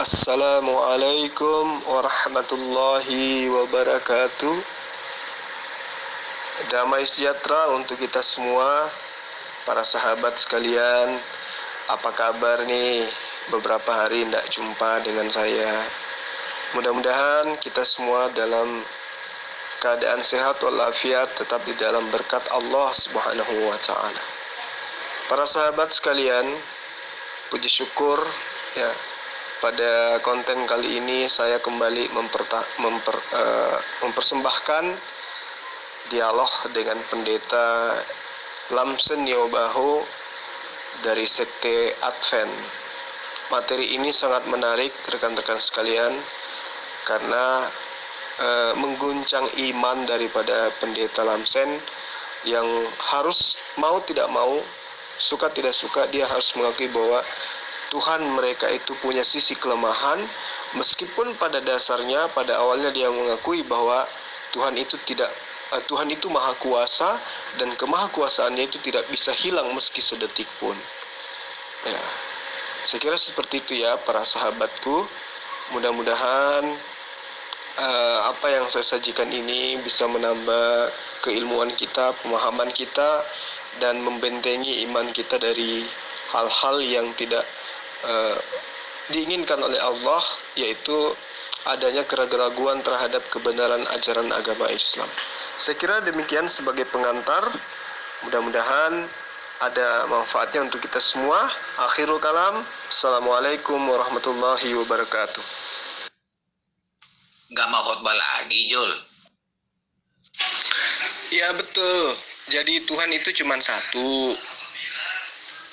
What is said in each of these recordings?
Assalamualaikum warahmatullahi wabarakatuh. Damai sejahtera untuk kita semua, para sahabat sekalian. Apa kabar nih? Beberapa hari tidak jumpa dengan saya. Mudah-mudahan kita semua dalam keadaan sehat walafiat, tetap di dalam berkat Allah Subhanahu wa Ta'ala. Para sahabat sekalian, puji syukur ya, pada konten kali ini saya kembali mempersembahkan dialog dengan pendeta Lamsen Nyobahu dari Sekte Advent. Materi ini sangat menarik rekan-rekan sekalian karena mengguncang iman daripada pendeta Lamsen yang harus mau tidak mau, suka tidak suka, dia harus mengakui bahwa Tuhan mereka itu punya sisi kelemahan, meskipun pada dasarnya, pada awalnya dia mengakui bahwa Tuhan itu maha kuasa dan kemahakuasaannya itu tidak bisa hilang meski sedetik pun. Ya, saya kira seperti itu ya para sahabatku. Mudah-mudahan apa yang saya sajikan ini bisa menambah keilmuan kita, pemahaman kita, dan membentengi iman kita dari hal-hal yang tidak diinginkan oleh Allah, yaitu adanya keraguan terhadap kebenaran ajaran agama Islam. Saya kira demikian sebagai pengantar. Mudah-mudahan ada manfaatnya untuk kita semua. Akhirul kalam. Assalamualaikum warahmatullahi wabarakatuh. Gak mau khotbah lagi, Jul? Ya betul. Jadi Tuhan itu cuma satu.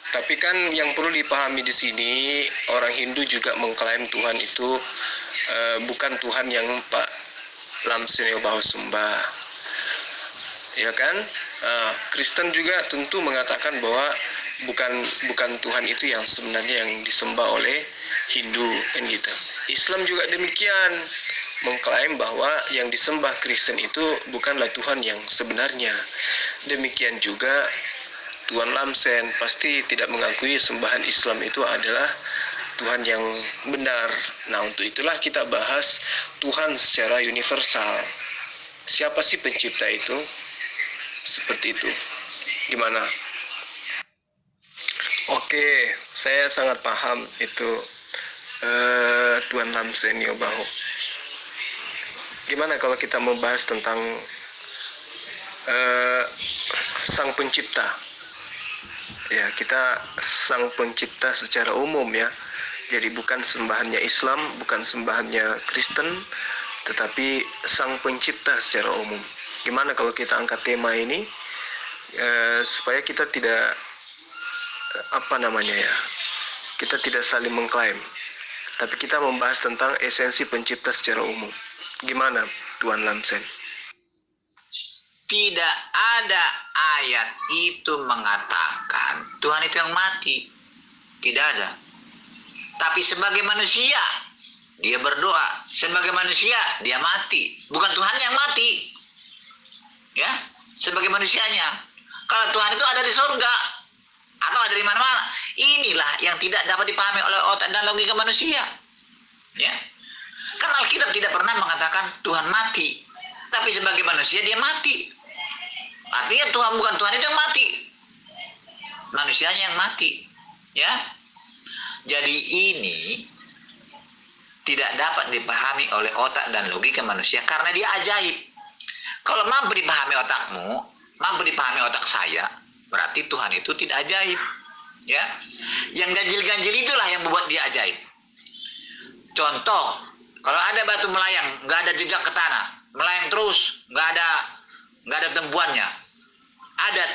Tapi kan yang perlu dipahami di sini, orang Hindu juga mengklaim Tuhan itu bukan Tuhan yang Pak Lamsen Nyobahu sembah. Ya kan? Kristen juga tentu mengatakan bahwa bukan Tuhan itu yang sebenarnya yang disembah oleh Hindu, kan gitu. Islam juga demikian, mengklaim bahwa yang disembah Kristen itu bukanlah Tuhan yang sebenarnya. Demikian juga Tuhan Lamsen pasti tidak mengakui sembahan Islam itu adalah Tuhan yang benar. Nah, untuk itulah kita bahas Tuhan secara universal. Siapa sih pencipta itu? Seperti itu. Gimana? Oke, saya sangat paham itu Tuhan Lamsen Nyobahu. Gimana kalau kita membahas tentang Sang Pencipta? Ya, kita Sang Pencipta secara umum ya. Jadi bukan sembahannya Islam, bukan sembahannya Kristen, tetapi Sang Pencipta secara umum. Gimana kalau kita angkat tema ini supaya kita tidak kita tidak saling mengklaim, tapi kita membahas tentang esensi pencipta secara umum. Gimana Tuhan Lamsen? Tidak ada ayat itu mengatakan Tuhan itu yang mati. Tidak ada. Tapi sebagai manusia, dia berdoa. Sebagai manusia, dia mati. Bukan Tuhan yang mati. Ya, sebagai manusianya. Kalau Tuhan itu ada di surga atau ada di mana-mana, inilah yang tidak dapat dipahami oleh otak dan logika manusia. Ya, kan Alkitab tidak pernah mengatakan Tuhan mati, tapi sebagai manusia dia mati. Artinya bukan Tuhan itu yang mati, manusianya yang mati. Ya, jadi ini tidak dapat dipahami oleh otak dan logika manusia karena dia ajaib. Kalau mampu dipahami otakmu, mampu dipahami otak saya, berarti Tuhan itu tidak ajaib. Ya, yang ganjil-ganjil itulah yang membuat dia ajaib. Contoh, kalau ada batu melayang, nggak ada jejak ke tanah, melayang terus, nggak ada tembuannya, adat,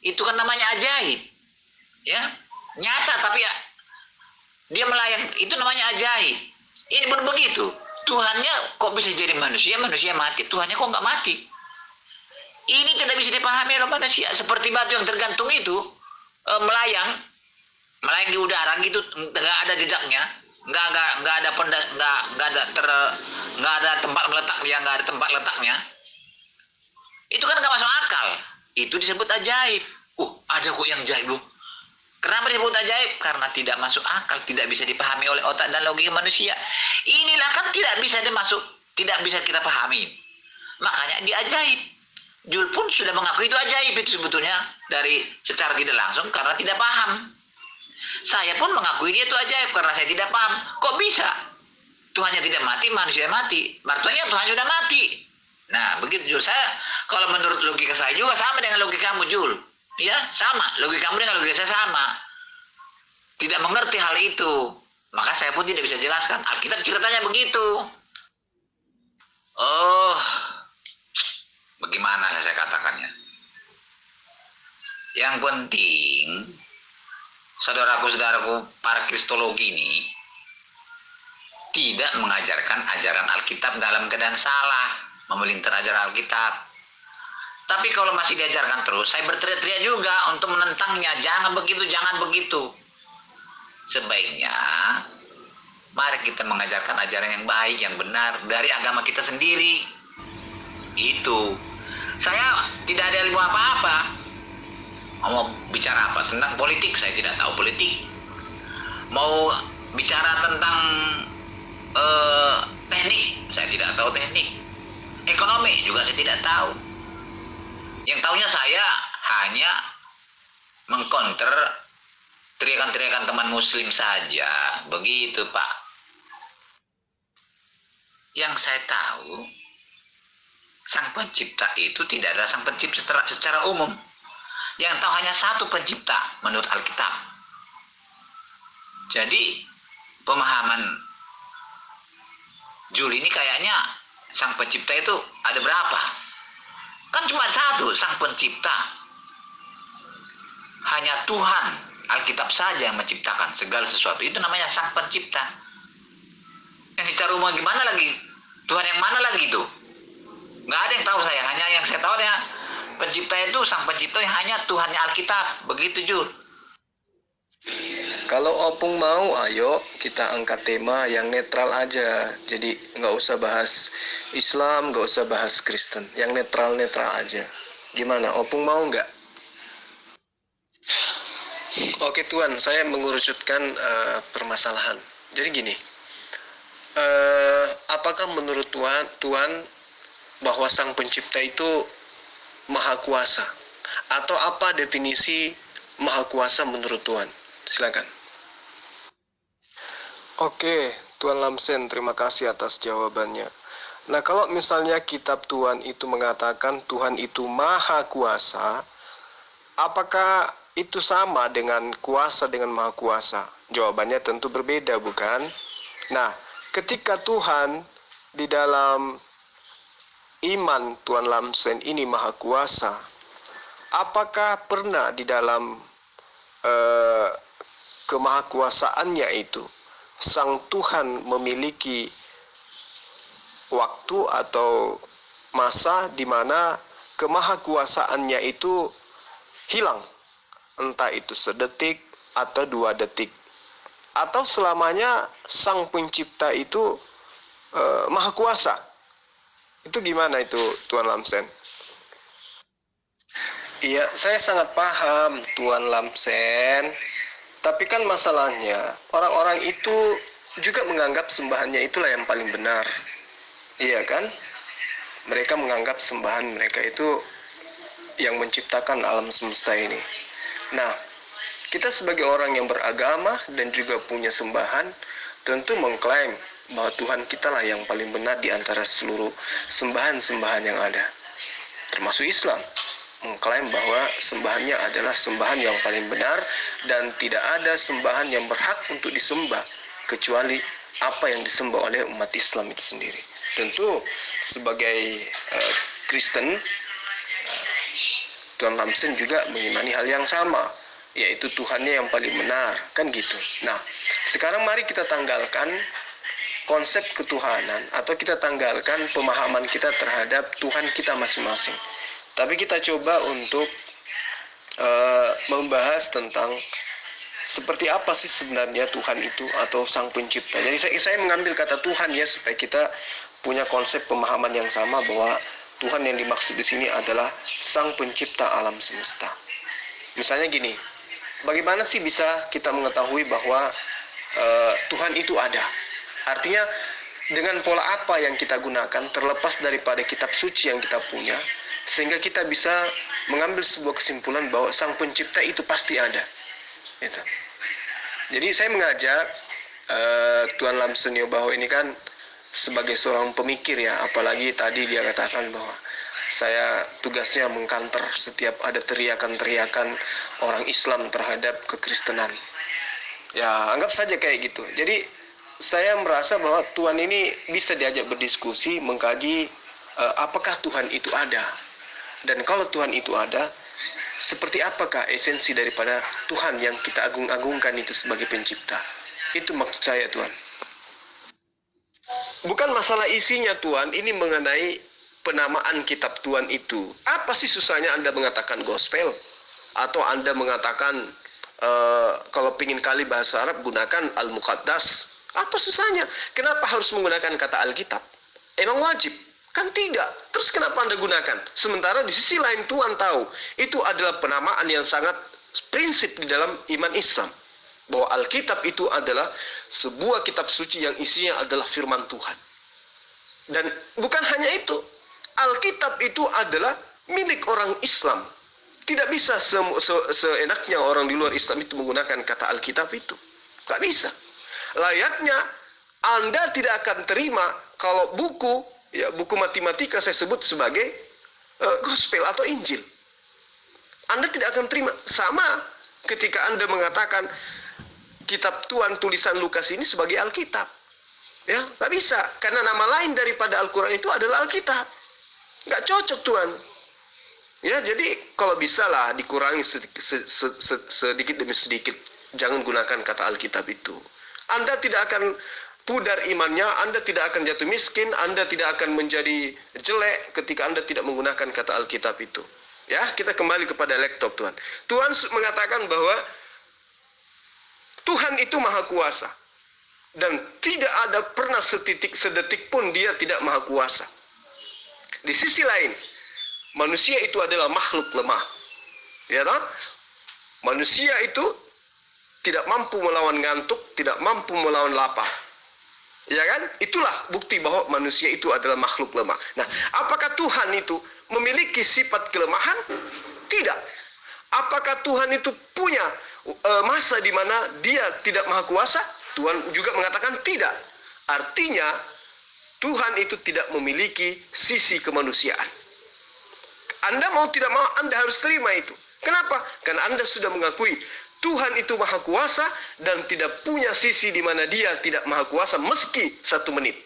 itu kan namanya ajaib. Ya, nyata tapi ya, dia melayang, itu namanya ajaib. Ini pun begitu. Tuhannya kok bisa jadi manusia mati, Tuhannya kok nggak mati? Ini tidak bisa dipahami oleh manusia. Seperti batu yang tergantung itu melayang di udara gitu, nggak ada jejaknya, nggak ada tempat letaknya. Itu kan nggak masuk akal. Itu disebut ajaib. Ada kok yang ajaib loh. Kenapa disebut ajaib? Karena tidak masuk akal, tidak bisa dipahami oleh otak dan logika manusia. Inilah kan tidak bisa tidak bisa kita pahami. Makanya dia ajaib. Jul pun sudah mengakui itu ajaib itu sebetulnya dari secara tidak langsung karena tidak paham. Saya pun mengakui dia itu ajaib karena saya tidak paham. Kok bisa? Tuhannya tidak mati, manusia mati. Artinya Tuhan sudah mati. Nah, begitu Jul. Saya kalau menurut logika saya juga sama dengan logika kamu, Jul. Ya, sama. Logika kamu dengan logika saya sama. Tidak mengerti hal itu. Maka saya pun tidak bisa jelaskan. Alkitab ceritanya begitu. Oh, bagaimana saya katakannya? Yang penting, saudaraku-saudaraku, para kristologi ini tidak mengajarkan ajaran Alkitab dalam keadaan salah, memelintir ajaran Alkitab. Tapi kalau masih diajarkan terus, saya berteriak-teriak juga untuk menentangnya. Jangan begitu, jangan begitu. Sebaiknya, mari kita mengajarkan ajaran yang baik, yang benar dari agama kita sendiri. Itu. Saya tidak ada ilmu apa-apa. Mau bicara apa? Tentang politik, saya tidak tahu politik. Mau bicara tentang teknik, saya tidak tahu teknik. Ekonomi juga saya tidak tahu. Yang tahunya saya hanya mengkonter teriakan-teriakan teman muslim saja. Begitu, Pak. Yang saya tahu, Sang Pencipta itu tidak ada Sang Pencipta secara umum. Yang tahu hanya satu pencipta menurut Alkitab. Jadi, pemahaman Jul ini kayaknya Sang Pencipta itu ada berapa? Kan cuma satu, Sang Pencipta. Hanya Tuhan, Alkitab saja yang menciptakan segala sesuatu. Itu namanya Sang Pencipta. Yang secara umum gimana lagi? Tuhan yang mana lagi itu? Nggak ada yang tahu saya. Hanya yang saya tahu adalah pencipta itu, Sang Pencipta yang hanya Tuhannya Alkitab. Begitu, Jul. Kalau Opung mau, ayo kita angkat tema yang netral aja. Jadi nggak usah bahas Islam, nggak usah bahas Kristen. Yang netral-netral aja. Gimana, Opung mau nggak? Oke Tuan, saya mengerucutkan permasalahan. Jadi gini, apakah menurut Tuhan bahwa Sang Pencipta itu Maha Kuasa? Atau apa definisi Maha Kuasa menurut Tuhan? Silakan. Oke, Tuan Lamsen, terima kasih atas jawabannya. Nah, kalau misalnya kitab Tuhan itu mengatakan Tuhan itu Maha Kuasa, apakah itu sama dengan kuasa dengan Maha Kuasa? Jawabannya tentu berbeda, bukan? Nah, ketika Tuhan di dalam iman Tuan Lamsen ini Maha Kuasa, apakah pernah di dalam kemahakuasaannya itu Sang Tuhan memiliki waktu atau masa di mana kemahakuasaannya itu hilang? Entah itu sedetik atau 2 detik. Atau selamanya Sang Pencipta itu Maha Kuasa. Itu gimana itu, Tuan Lamsen? Iya, saya sangat paham, Tuan Lamsen. Tapi kan masalahnya, orang-orang itu juga menganggap sembahannya itulah yang paling benar. Iya kan? Mereka menganggap sembahan mereka itu yang menciptakan alam semesta ini. Nah, kita sebagai orang yang beragama dan juga punya sembahan, tentu mengklaim bahwa Tuhan kita lah yang paling benar di antara seluruh sembahan-sembahan yang ada. Termasuk Islam, mengklaim bahwa sembahannya adalah sembahan yang paling benar dan tidak ada sembahan yang berhak untuk disembah kecuali apa yang disembah oleh umat Islam itu sendiri. Tentu sebagai Kristen, Tuan Lamsen juga mengimani hal yang sama, yaitu Tuhannya yang paling benar, kan gitu. Nah, sekarang mari kita tanggalkan konsep ketuhanan atau kita tanggalkan pemahaman kita terhadap Tuhan kita masing-masing. Tapi kita coba untuk membahas tentang seperti apa sih sebenarnya Tuhan itu atau Sang Pencipta. Jadi saya mengambil kata Tuhan ya supaya kita punya konsep pemahaman yang sama bahwa Tuhan yang dimaksud di sini adalah Sang Pencipta alam semesta. Misalnya gini, bagaimana sih bisa kita mengetahui bahwa Tuhan itu ada? Artinya dengan pola apa yang kita gunakan terlepas daripada kitab suci yang kita punya, sehingga kita bisa mengambil sebuah kesimpulan bahwa Sang Pencipta itu pasti ada. Gitu. Jadi saya mengajak Tuan Lamson Nyobahu ini kan sebagai seorang pemikir ya, apalagi tadi dia katakan bahwa saya tugasnya mengkanter setiap ada teriakan-teriakan orang Islam terhadap kekristenan. Ya, anggap saja kayak gitu. Jadi saya merasa bahwa Tuhan ini bisa diajak berdiskusi, mengkaji apakah Tuhan itu ada. Dan kalau Tuhan itu ada, seperti apakah esensi daripada Tuhan yang kita agung-agungkan itu sebagai pencipta. Itu maksud saya, Tuhan. Bukan masalah isinya, Tuhan, ini mengenai penamaan kitab Tuhan itu. Apa sih susahnya Anda mengatakan gospel? Atau Anda mengatakan, kalau pingin kali bahasa Arab, gunakan Al-Muqaddas. Apa susahnya? Kenapa harus menggunakan kata Alkitab? Emang wajib? Kan tidak. Terus kenapa Anda gunakan? Sementara di sisi lain Tuhan tahu, itu adalah penamaan yang sangat prinsip di dalam iman Islam. Bahwa Alkitab itu adalah sebuah kitab suci yang isinya adalah firman Tuhan. Dan bukan hanya itu, Alkitab itu adalah milik orang Islam. Tidak bisa seenaknya orang di luar Islam itu menggunakan kata Alkitab itu. Gak bisa. Layaknya Anda tidak akan terima kalau buku matematika saya sebut sebagai gospel atau Injil. Anda tidak akan terima. Sama ketika Anda mengatakan kitab Tuhan tulisan Lukas ini sebagai Alkitab. Ya, nggak bisa. Karena nama lain daripada Al-Quran itu adalah Alkitab. Nggak cocok, Tuhan. Ya, jadi kalau bisa lah dikurangi sedikit demi sedikit. Jangan gunakan kata Alkitab itu. Anda tidak akan pudar imannya, Anda tidak akan jatuh miskin, Anda tidak akan menjadi jelek ketika Anda tidak menggunakan kata Alkitab itu. Ya, kita kembali kepada laptop, Tuhan. Tuhan mengatakan bahwa Tuhan itu maha kuasa. Dan tidak ada pernah sedetik pun dia tidak maha kuasa. Di sisi lain, manusia itu adalah makhluk lemah. Ya toh? Manusia itu tidak mampu melawan ngantuk, tidak mampu melawan lapar. Ya kan? Itulah bukti bahwa manusia itu adalah makhluk lemah. Nah, apakah Tuhan itu memiliki sifat kelemahan? Tidak. Apakah Tuhan itu punya masa di mana dia tidak maha kuasa? Tuhan juga mengatakan tidak. Artinya, Tuhan itu tidak memiliki sisi kemanusiaan. Anda mau tidak mau, Anda harus terima itu. Kenapa? Karena Anda sudah mengakui Tuhan itu maha kuasa dan tidak punya sisi di mana dia tidak maha kuasa meski 1 menit,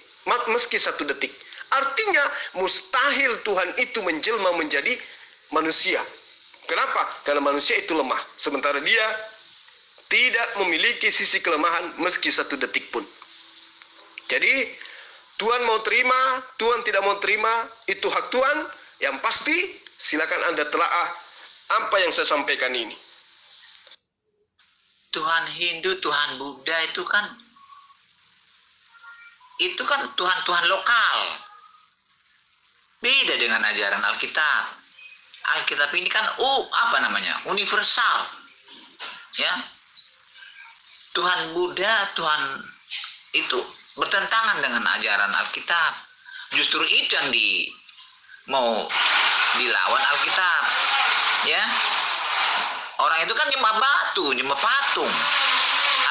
meski 1 detik. Artinya mustahil Tuhan itu menjelma menjadi manusia. Kenapa? Karena manusia itu lemah. Sementara dia tidak memiliki sisi kelemahan meski 1 detik pun. Jadi Tuhan mau terima, Tuhan tidak mau terima, itu hak Tuhan. Yang pasti silakan Anda telaah apa yang saya sampaikan ini. Tuhan Hindu, Tuhan Buddha itu kan Tuhan-Tuhan lokal. Beda dengan ajaran Alkitab. Alkitab ini kan universal. Ya. Tuhan Buddha, Tuhan itu bertentangan dengan ajaran Alkitab. Justru itu yang mau dilawan Alkitab. Ya. Orang itu kan nyembah batu, nyembah patung.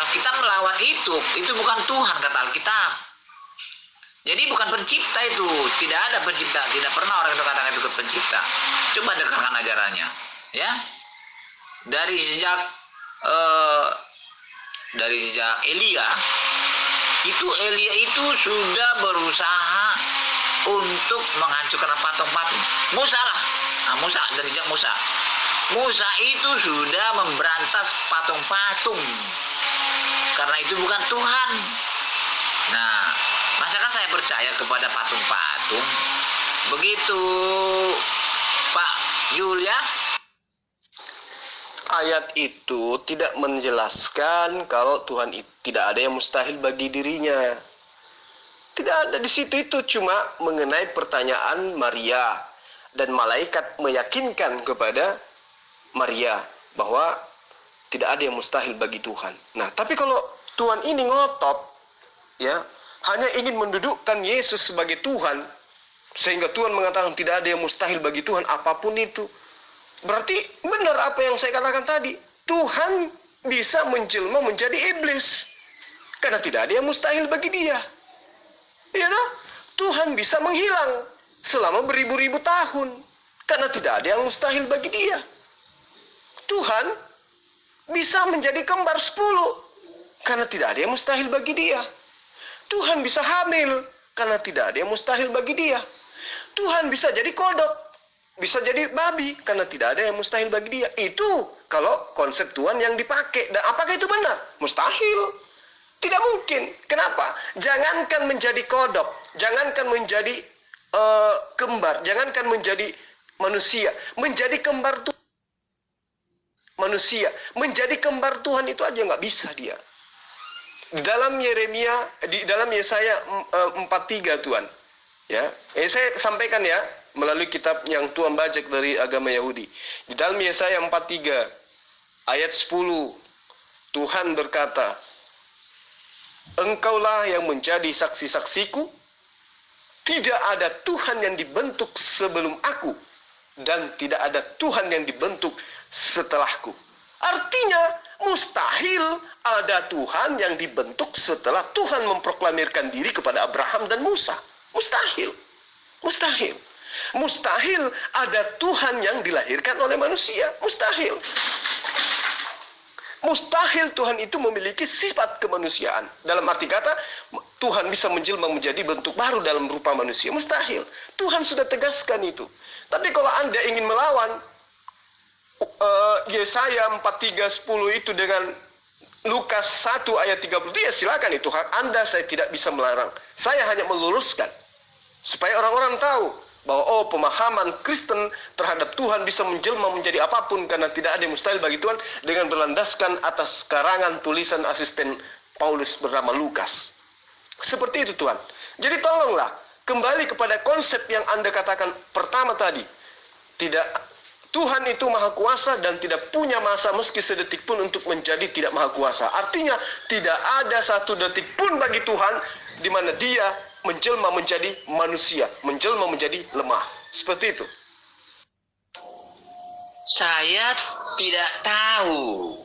Alkitab melawan itu bukan Tuhan kata Alkitab. Jadi bukan pencipta itu, tidak ada pencipta, tidak pernah orang itu katakan itu pencipta. Coba dengarkan ajarannya, ya. Dari sejak Elia itu sudah berusaha untuk menghancurkan patung-patung. Dari sejak Musa itu sudah memberantas patung-patung karena itu bukan Tuhan. Nah, masakan saya percaya kepada patung-patung? Begitu, Pak Julia. Ayat itu tidak menjelaskan kalau Tuhan itu tidak ada yang mustahil bagi dirinya. Tidak ada di situ, itu cuma mengenai pertanyaan Maria dan malaikat meyakinkan kepada Maria bahwa Tidak ada yang mustahil bagi Tuhan. Nah, tapi kalau Tuhan ini ngotot, ya, hanya ingin mendudukkan Yesus sebagai Tuhan, sehingga Tuhan mengatakan tidak ada yang mustahil bagi Tuhan, apapun itu. Berarti benar apa yang saya katakan tadi. Tuhan bisa menjelma menjadi iblis. Karena tidak ada yang mustahil bagi dia. Ya toh? Tuhan bisa menghilang selama beribu-ribu tahun. Karena tidak ada yang mustahil bagi dia. Tuhan bisa menjadi kembar 10. Karena tidak ada yang mustahil bagi dia. Tuhan bisa hamil. Karena tidak ada yang mustahil bagi dia. Tuhan bisa jadi kodok. Bisa jadi babi. Karena tidak ada yang mustahil bagi dia. Itu kalau konsep Tuhan yang dipakai. Dan apakah itu benar? Mustahil. Tidak mungkin. Kenapa? Jangankan menjadi kodok. Jangankan menjadi kembar. Jangankan menjadi manusia. Menjadi kembar Tuhan. Manusia. Menjadi kembar Tuhan itu aja nggak bisa dia. Di dalam Yesaya 43 Tuhan. Ya, saya sampaikan ya melalui kitab yang Tuhan bajak dari agama Yahudi. Di dalam Yesaya 43 ayat 10 Tuhan berkata, "Engkaulah yang menjadi saksi-saksiku, tidak ada Tuhan yang dibentuk sebelum aku, dan tidak ada Tuhan yang dibentuk setelahku." Artinya, mustahil ada Tuhan yang dibentuk setelah Tuhan memproklamirkan diri kepada Abraham dan Musa. Mustahil. Mustahil. Mustahil ada Tuhan yang dilahirkan oleh manusia. Mustahil. Mustahil Tuhan itu memiliki sifat kemanusiaan. Dalam arti kata, Tuhan bisa menjelma menjadi bentuk baru dalam rupa manusia. Mustahil. Tuhan sudah tegaskan itu. Tapi kalau Anda ingin melawan Yesaya 43:10 itu dengan Lukas 1 ayat 30, ya silakan, itu hak Anda, saya tidak bisa melarang. Saya hanya meluruskan supaya orang-orang tahu bahwa pemahaman Kristen terhadap Tuhan bisa menjelma menjadi apapun karena tidak ada yang mustahil bagi Tuhan dengan berlandaskan atas karangan tulisan asisten Paulus bernama Lukas. Seperti itu Tuhan. Jadi tolonglah kembali kepada konsep yang Anda katakan pertama tadi. Tuhan itu maha kuasa dan tidak punya masa meski sedetik pun untuk menjadi tidak maha kuasa. Artinya tidak ada satu detik pun bagi Tuhan di mana dia menjelma menjadi manusia, menjelma menjadi lemah. Seperti itu. Saya tidak tahu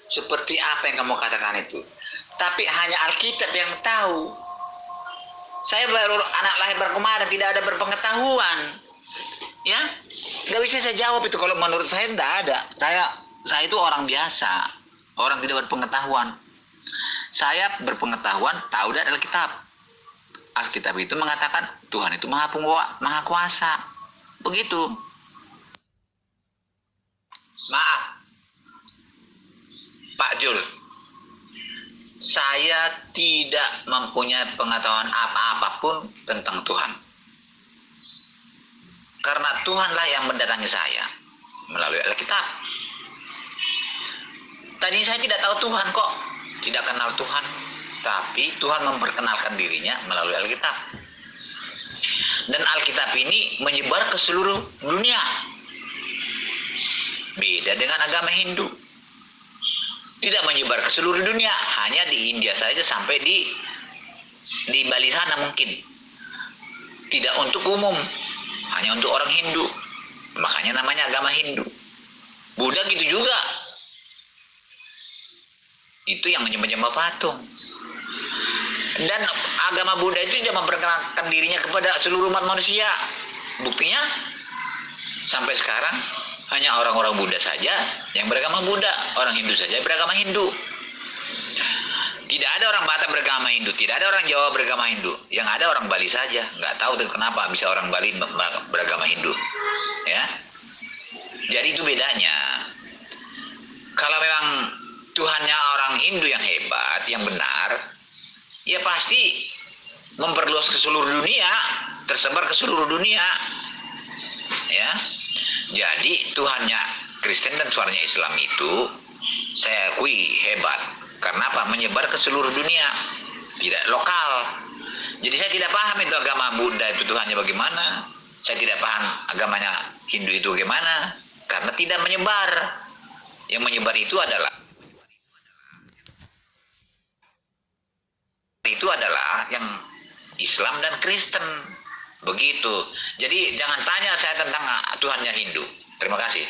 seperti apa yang kamu katakan itu. Tapi hanya Alkitab yang tahu. Saya baru anak lahir baru kemarin, tidak ada berpengetahuan. Ya, nggak bisa saya jawab itu. Kalau menurut saya tidak ada. Saya itu orang biasa, orang tidak berpengetahuan. Saya berpengetahuan tahu dari Alkitab. Alkitab itu mengatakan Tuhan itu maha kuasa. Begitu. Maaf, Pak Jul. Saya tidak mempunyai pengetahuan apa-apapun tentang Tuhan. Karena Tuhanlah yang mendatangi saya melalui Alkitab. Tadi saya tidak tahu Tuhan kok. Tidak kenal Tuhan. Tapi Tuhan memperkenalkan dirinya melalui Alkitab. Dan Alkitab ini menyebar ke seluruh dunia. Beda dengan agama Hindu. Tidak menyebar ke seluruh dunia. Hanya di India saja sampai di Bali sana mungkin. Tidak untuk umum. Hanya untuk orang Hindu. Makanya namanya agama Hindu. Buddha gitu juga. Itu yang menyembah patung. Dan agama Buddha itu tidak memperkenalkan dirinya kepada seluruh umat manusia. Buktinya sampai sekarang hanya orang-orang Buddha saja yang beragama Buddha, orang Hindu saja beragama Hindu. Tidak ada orang Batak beragama Hindu, tidak ada orang Jawa beragama Hindu. Yang ada orang Bali saja. Nggak tahu kenapa bisa orang Bali beragama Hindu. Ya, jadi itu bedanya. Kalau memang Tuhannya orang Hindu yang hebat, yang benar, ya pasti memperluas ke seluruh dunia, tersebar ke seluruh dunia. Ya. Jadi Tuhannya Kristen dan suaranya Islam itu saya akui hebat. Karena apa? Menyebar ke seluruh dunia, tidak lokal. Jadi saya tidak paham itu agama Buddha itu Tuhannya bagaimana. Saya tidak paham agamanya Hindu itu bagaimana. Karena tidak menyebar. Yang menyebar itu adalah yang Islam dan Kristen. Begitu. Jadi jangan tanya saya tentang Tuhannya Hindu. Terima kasih.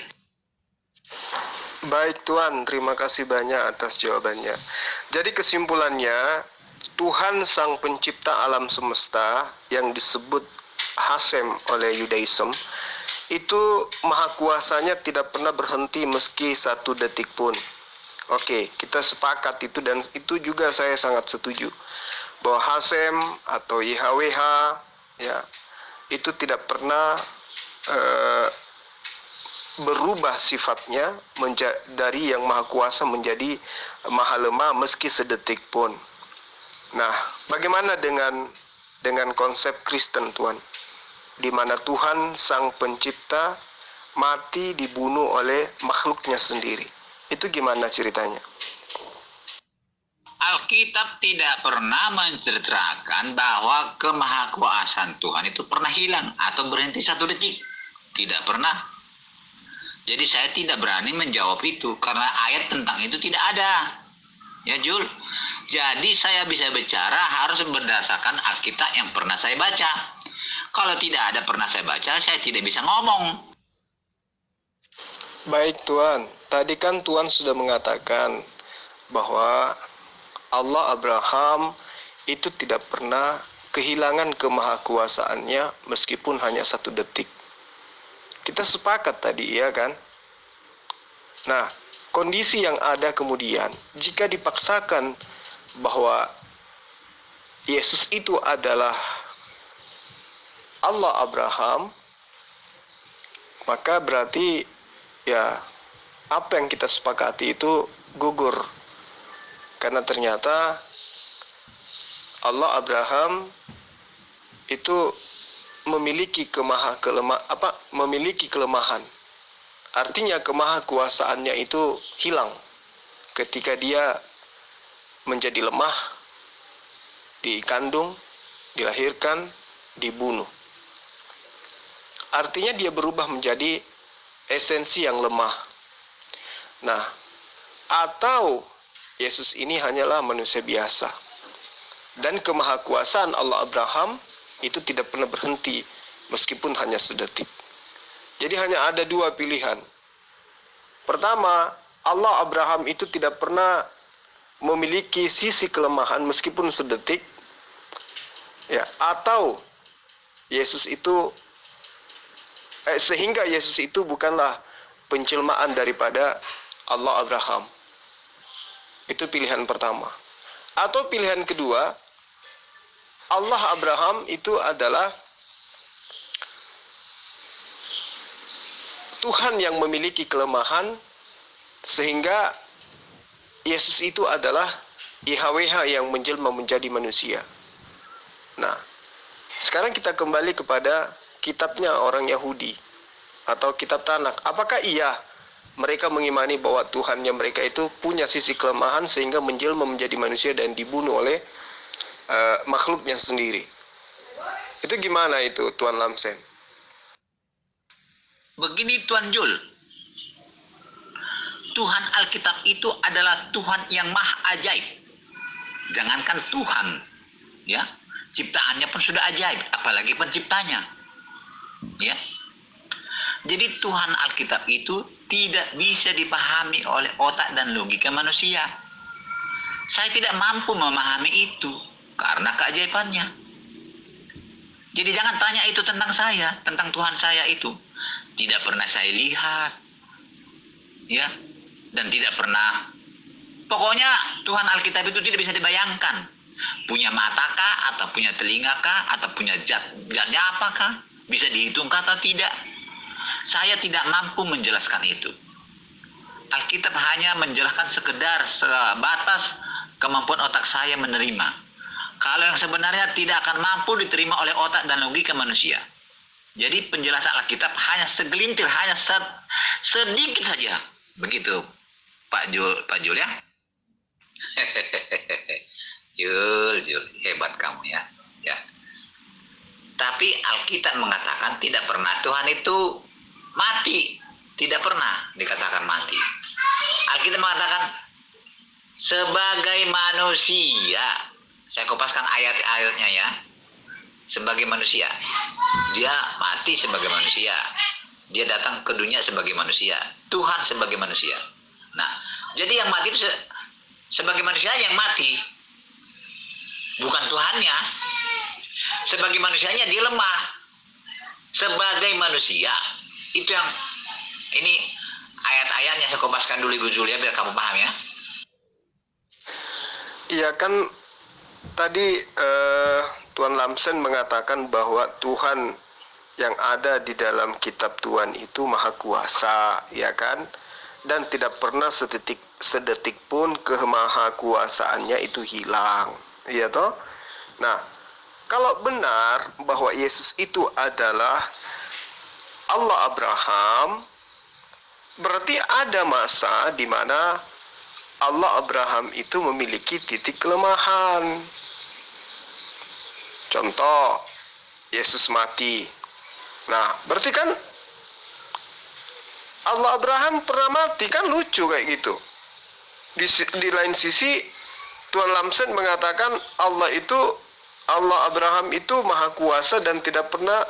Baik Tuan, terima kasih banyak atas jawabannya. Jadi kesimpulannya, Tuhan Sang Pencipta alam semesta yang disebut Hasem oleh Yudaism, itu maha kuasanya tidak pernah berhenti meski satu detik pun. Oke, kita sepakat itu, dan itu juga saya sangat setuju bahwa Hasem atau YHWH ya, itu tidak pernah berubah sifatnya dari yang maha kuasa menjadi maha lemah meski sedetik pun. Nah, bagaimana dengan konsep Kristen, Tuhan? Di mana Tuhan Sang Pencipta mati dibunuh oleh makhluknya sendiri. Itu gimana ceritanya? Alkitab tidak pernah menceritakan bahwa kemahakuasaan Tuhan itu pernah hilang atau berhenti satu detik. Tidak pernah. Jadi saya tidak berani menjawab itu karena ayat tentang itu tidak ada. Ya Jul. Jadi saya bisa bicara harus berdasarkan Alkitab yang pernah saya baca. Kalau tidak ada pernah saya baca, saya tidak bisa ngomong. Baik Tuhan, tadi kan Tuhan sudah mengatakan bahwa Allah Abraham itu tidak pernah kehilangan kemahakuasaannya meskipun hanya satu detik. Kita sepakat tadi, ya kan? Nah, kondisi yang ada kemudian, jika dipaksakan bahwa Yesus itu adalah Allah Abraham, maka berarti ya apa yang kita sepakati itu gugur. Karena ternyata Allah Abraham itu memiliki kelemahan. Artinya kemahakuasaannya itu hilang ketika dia menjadi lemah, dikandung, dilahirkan, dibunuh. Artinya dia berubah menjadi esensi yang lemah. Nah, atau Yesus ini hanyalah manusia biasa. Dan kemahakuasaan Allah Abraham itu tidak pernah berhenti meskipun hanya sedetik. Jadi hanya ada dua pilihan. Pertama, Allah Abraham itu tidak pernah memiliki sisi kelemahan meskipun sedetik. Ya, atau Yesus itu sehingga Yesus itu bukanlah penjelmaan daripada Allah Abraham. Itu pilihan pertama. Atau pilihan kedua, Allah Abraham itu adalah Tuhan yang memiliki kelemahan, sehingga Yesus itu adalah YHWH yang menjelma menjadi manusia. Nah, sekarang kita kembali kepada kitabnya orang Yahudi atau kitab Tanakh. Apakah iya mereka mengimani bahwa Tuhannya mereka itu punya sisi kelemahan sehingga menjelma menjadi manusia dan dibunuh oleh makhluknya sendiri? Itu gimana itu, Tuan Lamsen? Begini Tuan Jul, Tuhan Alkitab itu adalah Tuhan yang maha ajaib. Jangankan Tuhan, ya, ciptaannya pun sudah ajaib, apalagi penciptanya. Ya. Jadi Tuhan Alkitab itu tidak bisa dipahami oleh otak dan logika manusia. Saya tidak mampu memahami itu karena keajaibannya. Jadi jangan tanya itu tentang saya, tentang Tuhan saya itu. Tidak pernah saya lihat. Ya. Dan tidak pernah. Pokoknya Tuhan Alkitab itu tidak bisa dibayangkan. Punya mata kah, atau punya telinga kah, atau punya zatnya apakah? Bisa dihitung atau tidak? Saya tidak mampu menjelaskan itu. Alkitab hanya menjelaskan sekedar sebatas kemampuan otak saya menerima. Kalau yang sebenarnya tidak akan mampu diterima oleh otak dan logika manusia. Jadi penjelasan Alkitab hanya segelintir, hanya sedikit saja. Begitu, Pak Jul ya. Jul, hebat kamu ya. Ya. Tapi Alkitab mengatakan tidak pernah Tuhan itu mati. Tidak pernah dikatakan mati. Alkitab mengatakan sebagai manusia. Saya kupaskan ayat-ayatnya ya. Sebagai manusia. Dia mati sebagai manusia. Dia datang ke dunia sebagai manusia. Tuhan sebagai manusia. Nah, jadi yang mati itu sebagai manusia yang mati. Bukan Tuhannya. Sebagai manusianya dia lemah. Sebagai manusia. Itu yang ini ayat-ayatnya saya kupaskan dulu Ibu Julia biar kamu paham ya. Iya kan tadi Tuan Lamsen mengatakan bahwa Tuhan yang ada di dalam kitab Tuhan itu maha kuasa, ya kan? Dan tidak pernah sedetik pun kemahakuasaannya itu hilang, ya toh? Nah, kalau benar bahwa Yesus itu adalah Allah Abraham, berarti ada masa di mana Allah Abraham itu memiliki titik kelemahan. Contoh, Yesus mati. Nah, berarti kan Allah Abraham pernah mati, kan lucu kayak gitu. Di lain sisi, Tuan Lamsen mengatakan Allah Abraham itu maha kuasa dan tidak pernah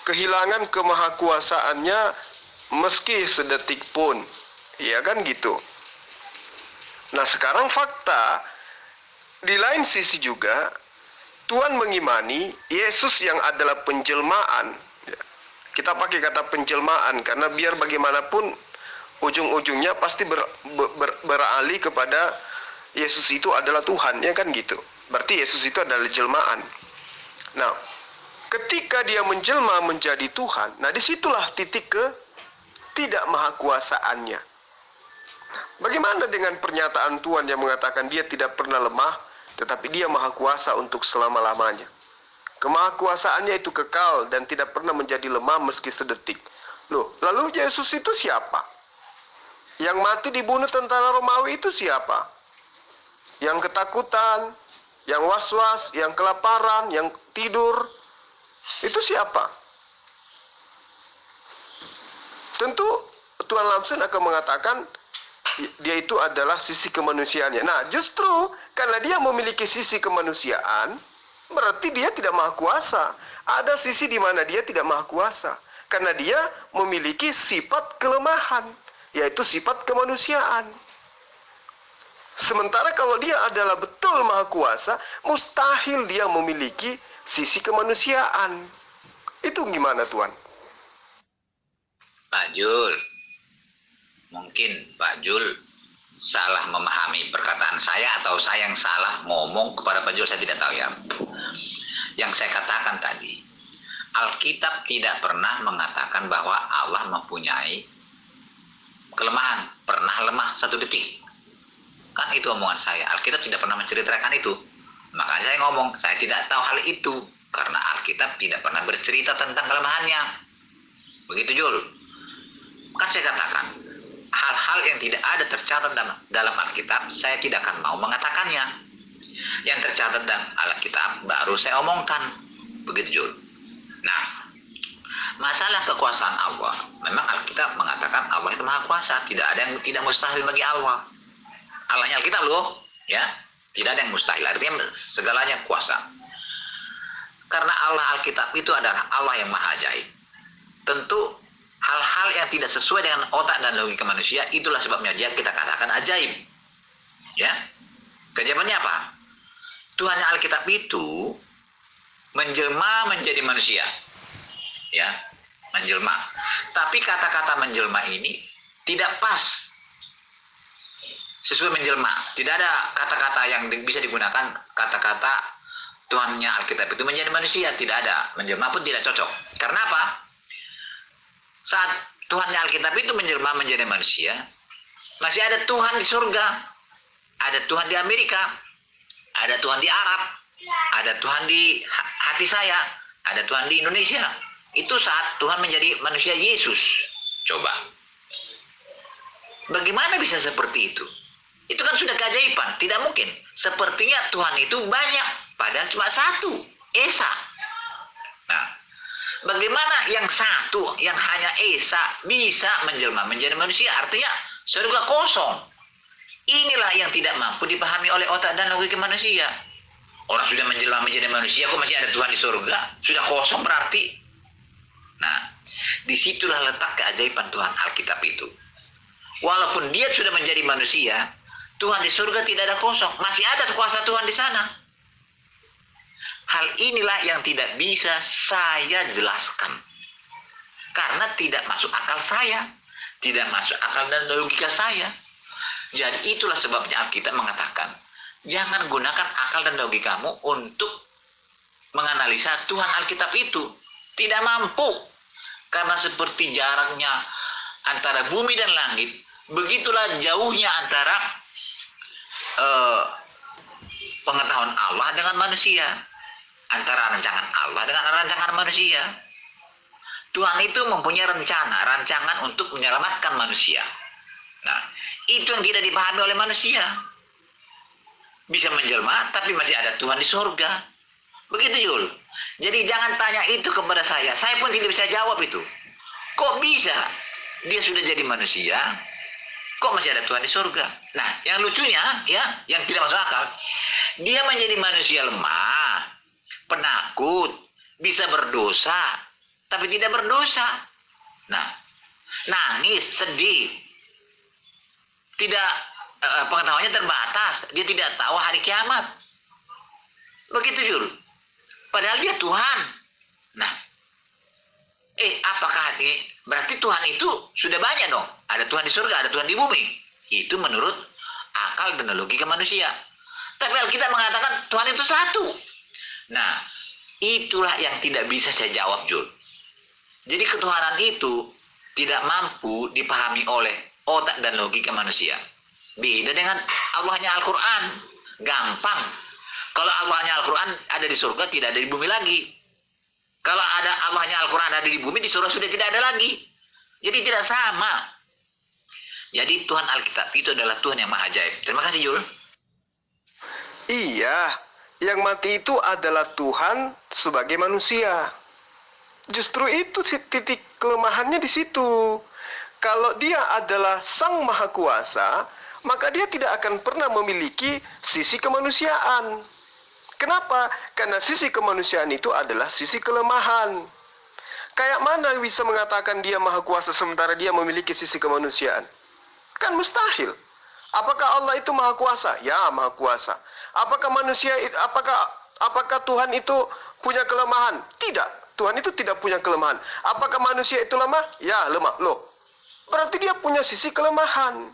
kehilangan kemahakuasaannya meski sedetik pun. Iya kan gitu. Nah sekarang fakta, di lain sisi juga, Tuhan mengimani Yesus yang adalah penjelmaan. Kita pakai kata penjelmaan, karena biar bagaimanapun ujung-ujungnya pasti beralih kepada Yesus itu adalah Tuhan, ya kan gitu. Berarti Yesus itu adalah jelmaan. Nah, ketika dia menjelma menjadi Tuhan, nah disitulah titik tidak mahakuasaannya. Bagaimana dengan pernyataan Tuhan yang mengatakan dia tidak pernah lemah, tetapi dia maha kuasa untuk selama-lamanya. Kemahakuasaannya itu kekal dan tidak pernah menjadi lemah meski sedetik. Loh, lalu Yesus itu siapa? Yang mati dibunuh tentara Romawi itu siapa? Yang ketakutan, yang was-was, yang kelaparan, yang tidur, itu siapa? Tentu Tuhan Lamsen akan mengatakan dia itu adalah sisi kemanusiaannya. Nah, justru karena dia memiliki sisi kemanusiaan, berarti dia tidak maha kuasa. Ada sisi di mana dia tidak maha kuasa. Karena dia memiliki sifat kelemahan, yaitu sifat kemanusiaan. Sementara kalau dia adalah betul maha kuasa, mustahil dia memiliki sisi kemanusiaan. Itu gimana, Tuan? Pak Jul, mungkin Pak Jul salah memahami perkataan saya atau saya yang salah ngomong kepada Pak Jul, saya tidak tahu ya. Yang saya katakan tadi, Alkitab tidak pernah mengatakan bahwa Allah mempunyai kelemahan, pernah lemah satu detik. Kan itu omongan saya. Alkitab tidak pernah menceritakan itu. Makanya saya ngomong, saya tidak tahu hal itu. Karena Alkitab tidak pernah bercerita tentang kelemahannya. Begitu Jul. Kan saya katakan, hal-hal yang tidak ada tercatat dalam Alkitab, saya tidak akan mau mengatakannya. Yang tercatat dalam Alkitab baru saya omongkan. Begitu Jul. Nah, masalah kekuasaan Allah, memang Alkitab mengatakan Allah itu maha kuasa. Tidak ada yang tidak mustahil bagi Allah. Allahnya Alkitab loh, ya. Tidak ada yang mustahil, artinya segalanya kuasa. Karena Allah Alkitab itu adalah Allah yang maha ajaib. Tentu hal-hal yang tidak sesuai dengan otak dan logika manusia, itulah sebabnya dia kita katakan ajaib. Ya. Keajaibannya apa? Tuhan Alkitab itu menjelma menjadi manusia. Ya, menjelma. Tapi kata-kata menjelma ini tidak pas sesuai menjelma. Tidak ada kata-kata yang bisa digunakan kata-kata Tuhannya Alkitab itu menjadi manusia. Tidak ada. Menjelma pun tidak cocok. Karena apa? Saat Tuhannya Alkitab itu menjelma menjadi manusia, masih ada Tuhan di surga, ada Tuhan di Amerika, ada Tuhan di Arab, ada Tuhan di hati saya, ada Tuhan di Indonesia. Itu saat Tuhan menjadi manusia Yesus. Coba. Bagaimana bisa seperti itu? Itu kan sudah keajaiban. Tidak mungkin. Sepertinya Tuhan itu banyak, padahal cuma satu, Esa. Nah, bagaimana yang satu, yang hanya Esa, bisa menjelma menjadi manusia? Artinya surga kosong. yang tidak mampu dipahami oleh otak dan logika manusia. Orang sudah menjelma menjadi manusia, kok masih ada Tuhan di surga? Sudah kosong berarti. Nah, disitulah letak keajaiban Tuhan Alkitab itu. Walaupun dia sudah menjadi manusia, Tuhan di surga tidak ada kosong. Masih ada kuasa Tuhan di sana. Hal inilah yang tidak bisa saya jelaskan. Karena tidak masuk akal saya. Tidak masuk akal dan logika saya. Jadi itulah sebabnya Alkitab mengatakan, jangan gunakan akal dan logikamu untuk menganalisa Tuhan Alkitab itu. Tidak mampu. Karena seperti jaraknya antara bumi dan langit, begitulah jauhnya antara pengetahuan Allah dengan manusia. Antara rancangan Allah dengan rancangan manusia. Tuhan itu mempunyai rancangan untuk menyelamatkan manusia. Nah, itu yang tidak dipahami oleh manusia. Bisa menjelma, tapi masih ada Tuhan di surga. Begitu, Yul. Jadi jangan tanya itu kepada saya. Saya pun tidak bisa jawab itu. Kok bisa? Dia sudah jadi manusia, kok masih ada Tuhan di surga? Nah, yang lucunya, ya, yang tidak masuk akal, dia menjadi manusia lemah, penakut, bisa berdosa, tapi tidak berdosa. Nah, nangis, sedih, tidak pengetahuannya terbatas, dia tidak tahu hari kiamat. Begitu, Jul. Padahal dia Tuhan. Nah, apakah ini berarti Tuhan itu sudah banyak dong? Ada Tuhan di surga, ada Tuhan di bumi. Itu menurut akal dan logika manusia. Tapi Alkitab mengatakan Tuhan itu satu. Nah, itulah yang tidak bisa saya jawab, Jul. Jadi ketuhanan itu tidak mampu dipahami oleh otak dan logika manusia. Beda dengan Allahnya Al-Quran. Gampang. Kalau Allahnya Al-Quran ada di surga, tidak ada di bumi lagi. Kalau ada Allahnya Al-Quran ada di bumi, di surga sudah tidak ada lagi. Jadi tidak sama. Jadi Tuhan Alkitab itu adalah Tuhan yang maha ajaib. Terima kasih, Jul. Iya, yang mati itu adalah Tuhan sebagai manusia. Justru itu titik kelemahannya di situ. Kalau dia adalah Sang Maha Kuasa, maka dia tidak akan pernah memiliki sisi kemanusiaan. Kenapa? Karena sisi kemanusiaan itu adalah sisi kelemahan. Kayak mana bisa mengatakan dia Maha Kuasa sementara dia memiliki sisi kemanusiaan? Kan mustahil. Apakah Allah itu Maha Kuasa? Ya, Maha Kuasa. Apakah apakah Tuhan itu punya kelemahan? Tidak. Tuhan itu tidak punya kelemahan. Apakah manusia itu lemah? Ya, lemah. Loh, berarti dia punya sisi kelemahan.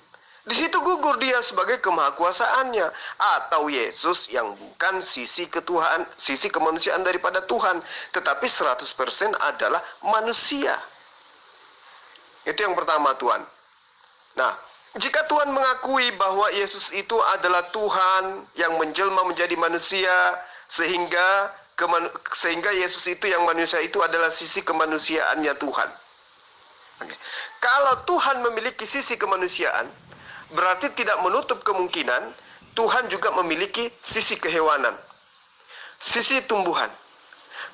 Di situ gugur dia sebagai kemahakuasaannya. Atau Yesus yang bukan sisi kemanusiaan daripada Tuhan, tetapi 100% adalah manusia. Itu yang pertama, Tuhan. Nah, jika Tuhan mengakui bahwa Yesus itu adalah Tuhan yang menjelma menjadi manusia, sehingga Yesus itu yang manusia itu adalah sisi kemanusiaannya Tuhan. Oke. Kalau Tuhan memiliki sisi kemanusiaan, berarti tidak menutup kemungkinan Tuhan juga memiliki sisi kehewanan, sisi tumbuhan,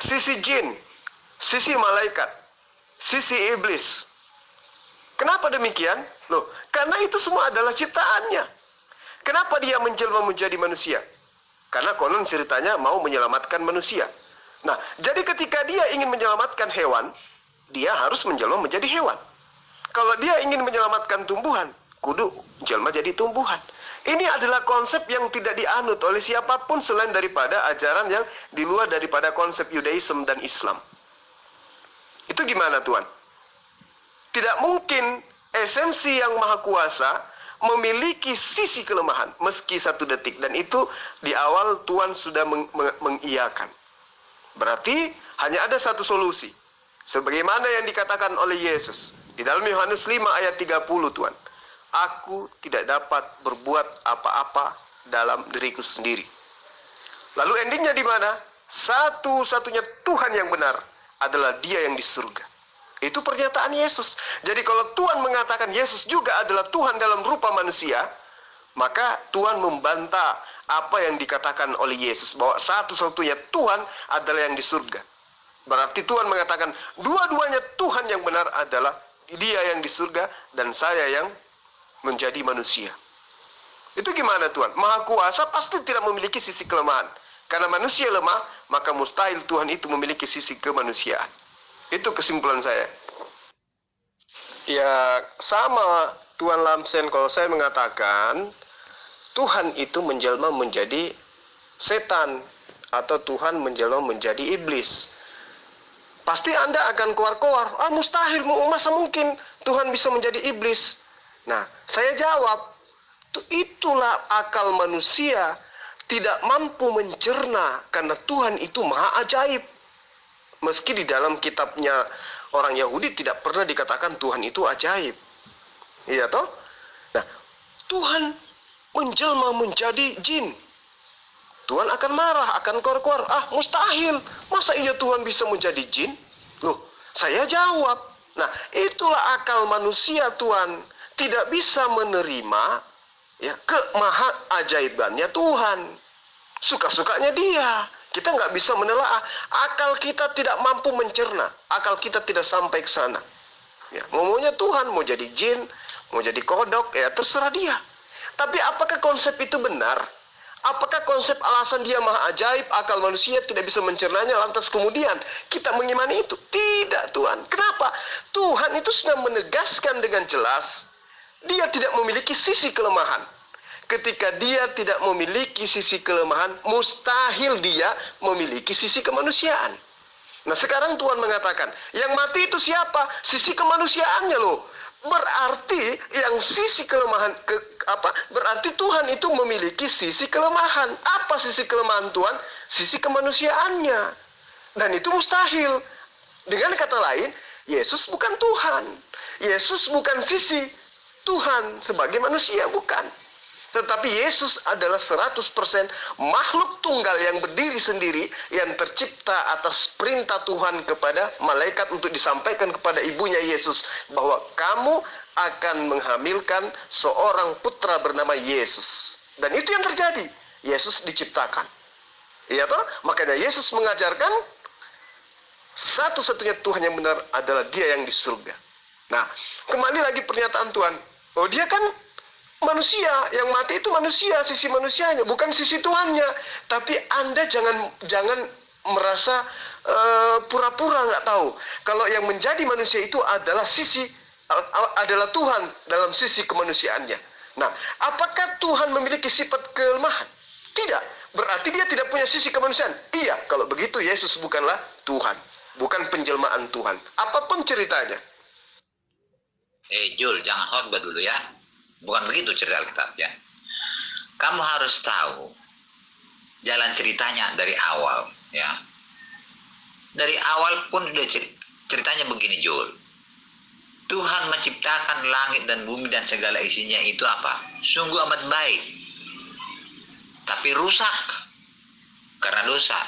sisi jin, sisi malaikat, sisi iblis. Kenapa demikian? Loh, karena itu semua adalah ciptaannya. Kenapa dia menjelma menjadi manusia? Karena konon ceritanya mau menyelamatkan manusia. Nah, jadi ketika dia ingin menyelamatkan hewan, dia harus menjelma menjadi hewan. Kalau dia ingin menyelamatkan tumbuhan, kudu jelma jadi tumbuhan. Ini adalah konsep yang tidak dianut oleh siapapun selain daripada ajaran yang di luar daripada konsep Yudaism dan Islam. Itu gimana, Tuhan? Tidak mungkin esensi yang maha kuasa memiliki sisi kelemahan meski 1 detik. Dan itu di awal Tuhan sudah mengiyakan. Berarti hanya ada satu solusi. Sebagaimana yang dikatakan oleh Yesus di dalam Yohanes 5 ayat 30, Tuhan. Aku tidak dapat berbuat apa-apa dalam diriku sendiri. Lalu endingnya di mana? Satu-satunya Tuhan yang benar adalah Dia yang di surga. Itu pernyataan Yesus. Jadi kalau Tuhan mengatakan Yesus juga adalah Tuhan dalam rupa manusia, maka Tuhan membantah apa yang dikatakan oleh Yesus, bahwa satu-satunya Tuhan adalah yang di surga. Berarti Tuhan mengatakan dua-duanya Tuhan yang benar adalah Dia yang di surga dan saya yang menjadi manusia. Itu gimana Tuhan? Maha kuasa pasti tidak memiliki sisi kelemahan. Karena manusia lemah, maka mustahil Tuhan itu memiliki sisi kemanusiaan. Itu kesimpulan saya. Ya, sama Tuan Lamsen kalau saya mengatakan Tuhan itu menjelma menjadi setan atau Tuhan menjelma menjadi iblis. Pasti Anda akan keluar-keluar, mustahil, masa mungkin Tuhan bisa menjadi iblis. Nah, saya jawab, itulah akal manusia tidak mampu mencerna karena Tuhan itu maha ajaib. Meski di dalam kitabnya orang Yahudi tidak pernah dikatakan Tuhan itu ajaib. Iya toh? Nah, Tuhan menjelma menjadi jin. Tuhan akan marah, akan keluar-keluar. Mustahil. Masa iya Tuhan bisa menjadi jin? Loh, saya jawab. Nah, itulah akal manusia Tuhan. Tidak bisa menerima ya kemaha ajaibannya Tuhan. Suka-sukanya dia. Kita nggak bisa menelaah. Akal kita tidak mampu mencerna. Akal kita tidak sampai ke sana. Ya, maunya Tuhan, mau jadi jin, mau jadi kodok, ya terserah dia. Tapi apakah konsep itu benar? Apakah konsep alasan dia maha ajaib, akal manusia tidak bisa mencernanya, lantas kemudian kita mengimani itu? Tidak Tuhan. Kenapa? Tuhan itu sudah menegaskan dengan jelas, dia tidak memiliki sisi kelemahan. Ketika dia tidak memiliki sisi kelemahan, mustahil dia memiliki sisi kemanusiaan. Nah sekarang Tuhan mengatakan, yang mati itu siapa? Sisi kemanusiaannya loh. Berarti yang sisi kelemahan, berarti Tuhan itu memiliki sisi kelemahan. Apa sisi kelemahan Tuhan? Sisi kemanusiaannya. Dan itu mustahil. Dengan kata lain, Yesus bukan Tuhan. Yesus bukan sisi Tuhan sebagai manusia, bukan. Tetapi Yesus adalah 100% makhluk tunggal yang berdiri sendiri, yang tercipta atas perintah Tuhan kepada malaikat untuk disampaikan kepada ibunya Yesus bahwa kamu akan menghamilkan seorang putra bernama Yesus. Dan itu yang terjadi. Yesus diciptakan. Iya toh? Makanya Yesus mengajarkan satu-satunya Tuhan yang benar adalah Dia yang di surga. Nah, kembali lagi pernyataan Tuhan. Dia kan manusia, yang mati itu manusia, sisi manusianya, bukan sisi Tuhannya. Tapi Anda jangan merasa pura-pura nggak tahu. Kalau yang menjadi manusia itu adalah adalah Tuhan dalam sisi kemanusiaannya. Nah, apakah Tuhan memiliki sifat kelemahan? Tidak. Berarti dia tidak punya sisi kemanusiaan. Iya, kalau begitu Yesus bukanlah Tuhan, bukan penjelmaan Tuhan. Apapun ceritanya. Jul, jangan khotbah dulu ya. Bukan begitu cerita Alkitab ya. Kamu harus tahu jalan ceritanya dari awal ya. Dari awal pun sudah ceritanya begini Jul. Tuhan menciptakan langit dan bumi dan segala isinya itu apa? Sungguh amat baik. Tapi rusak karena dosa.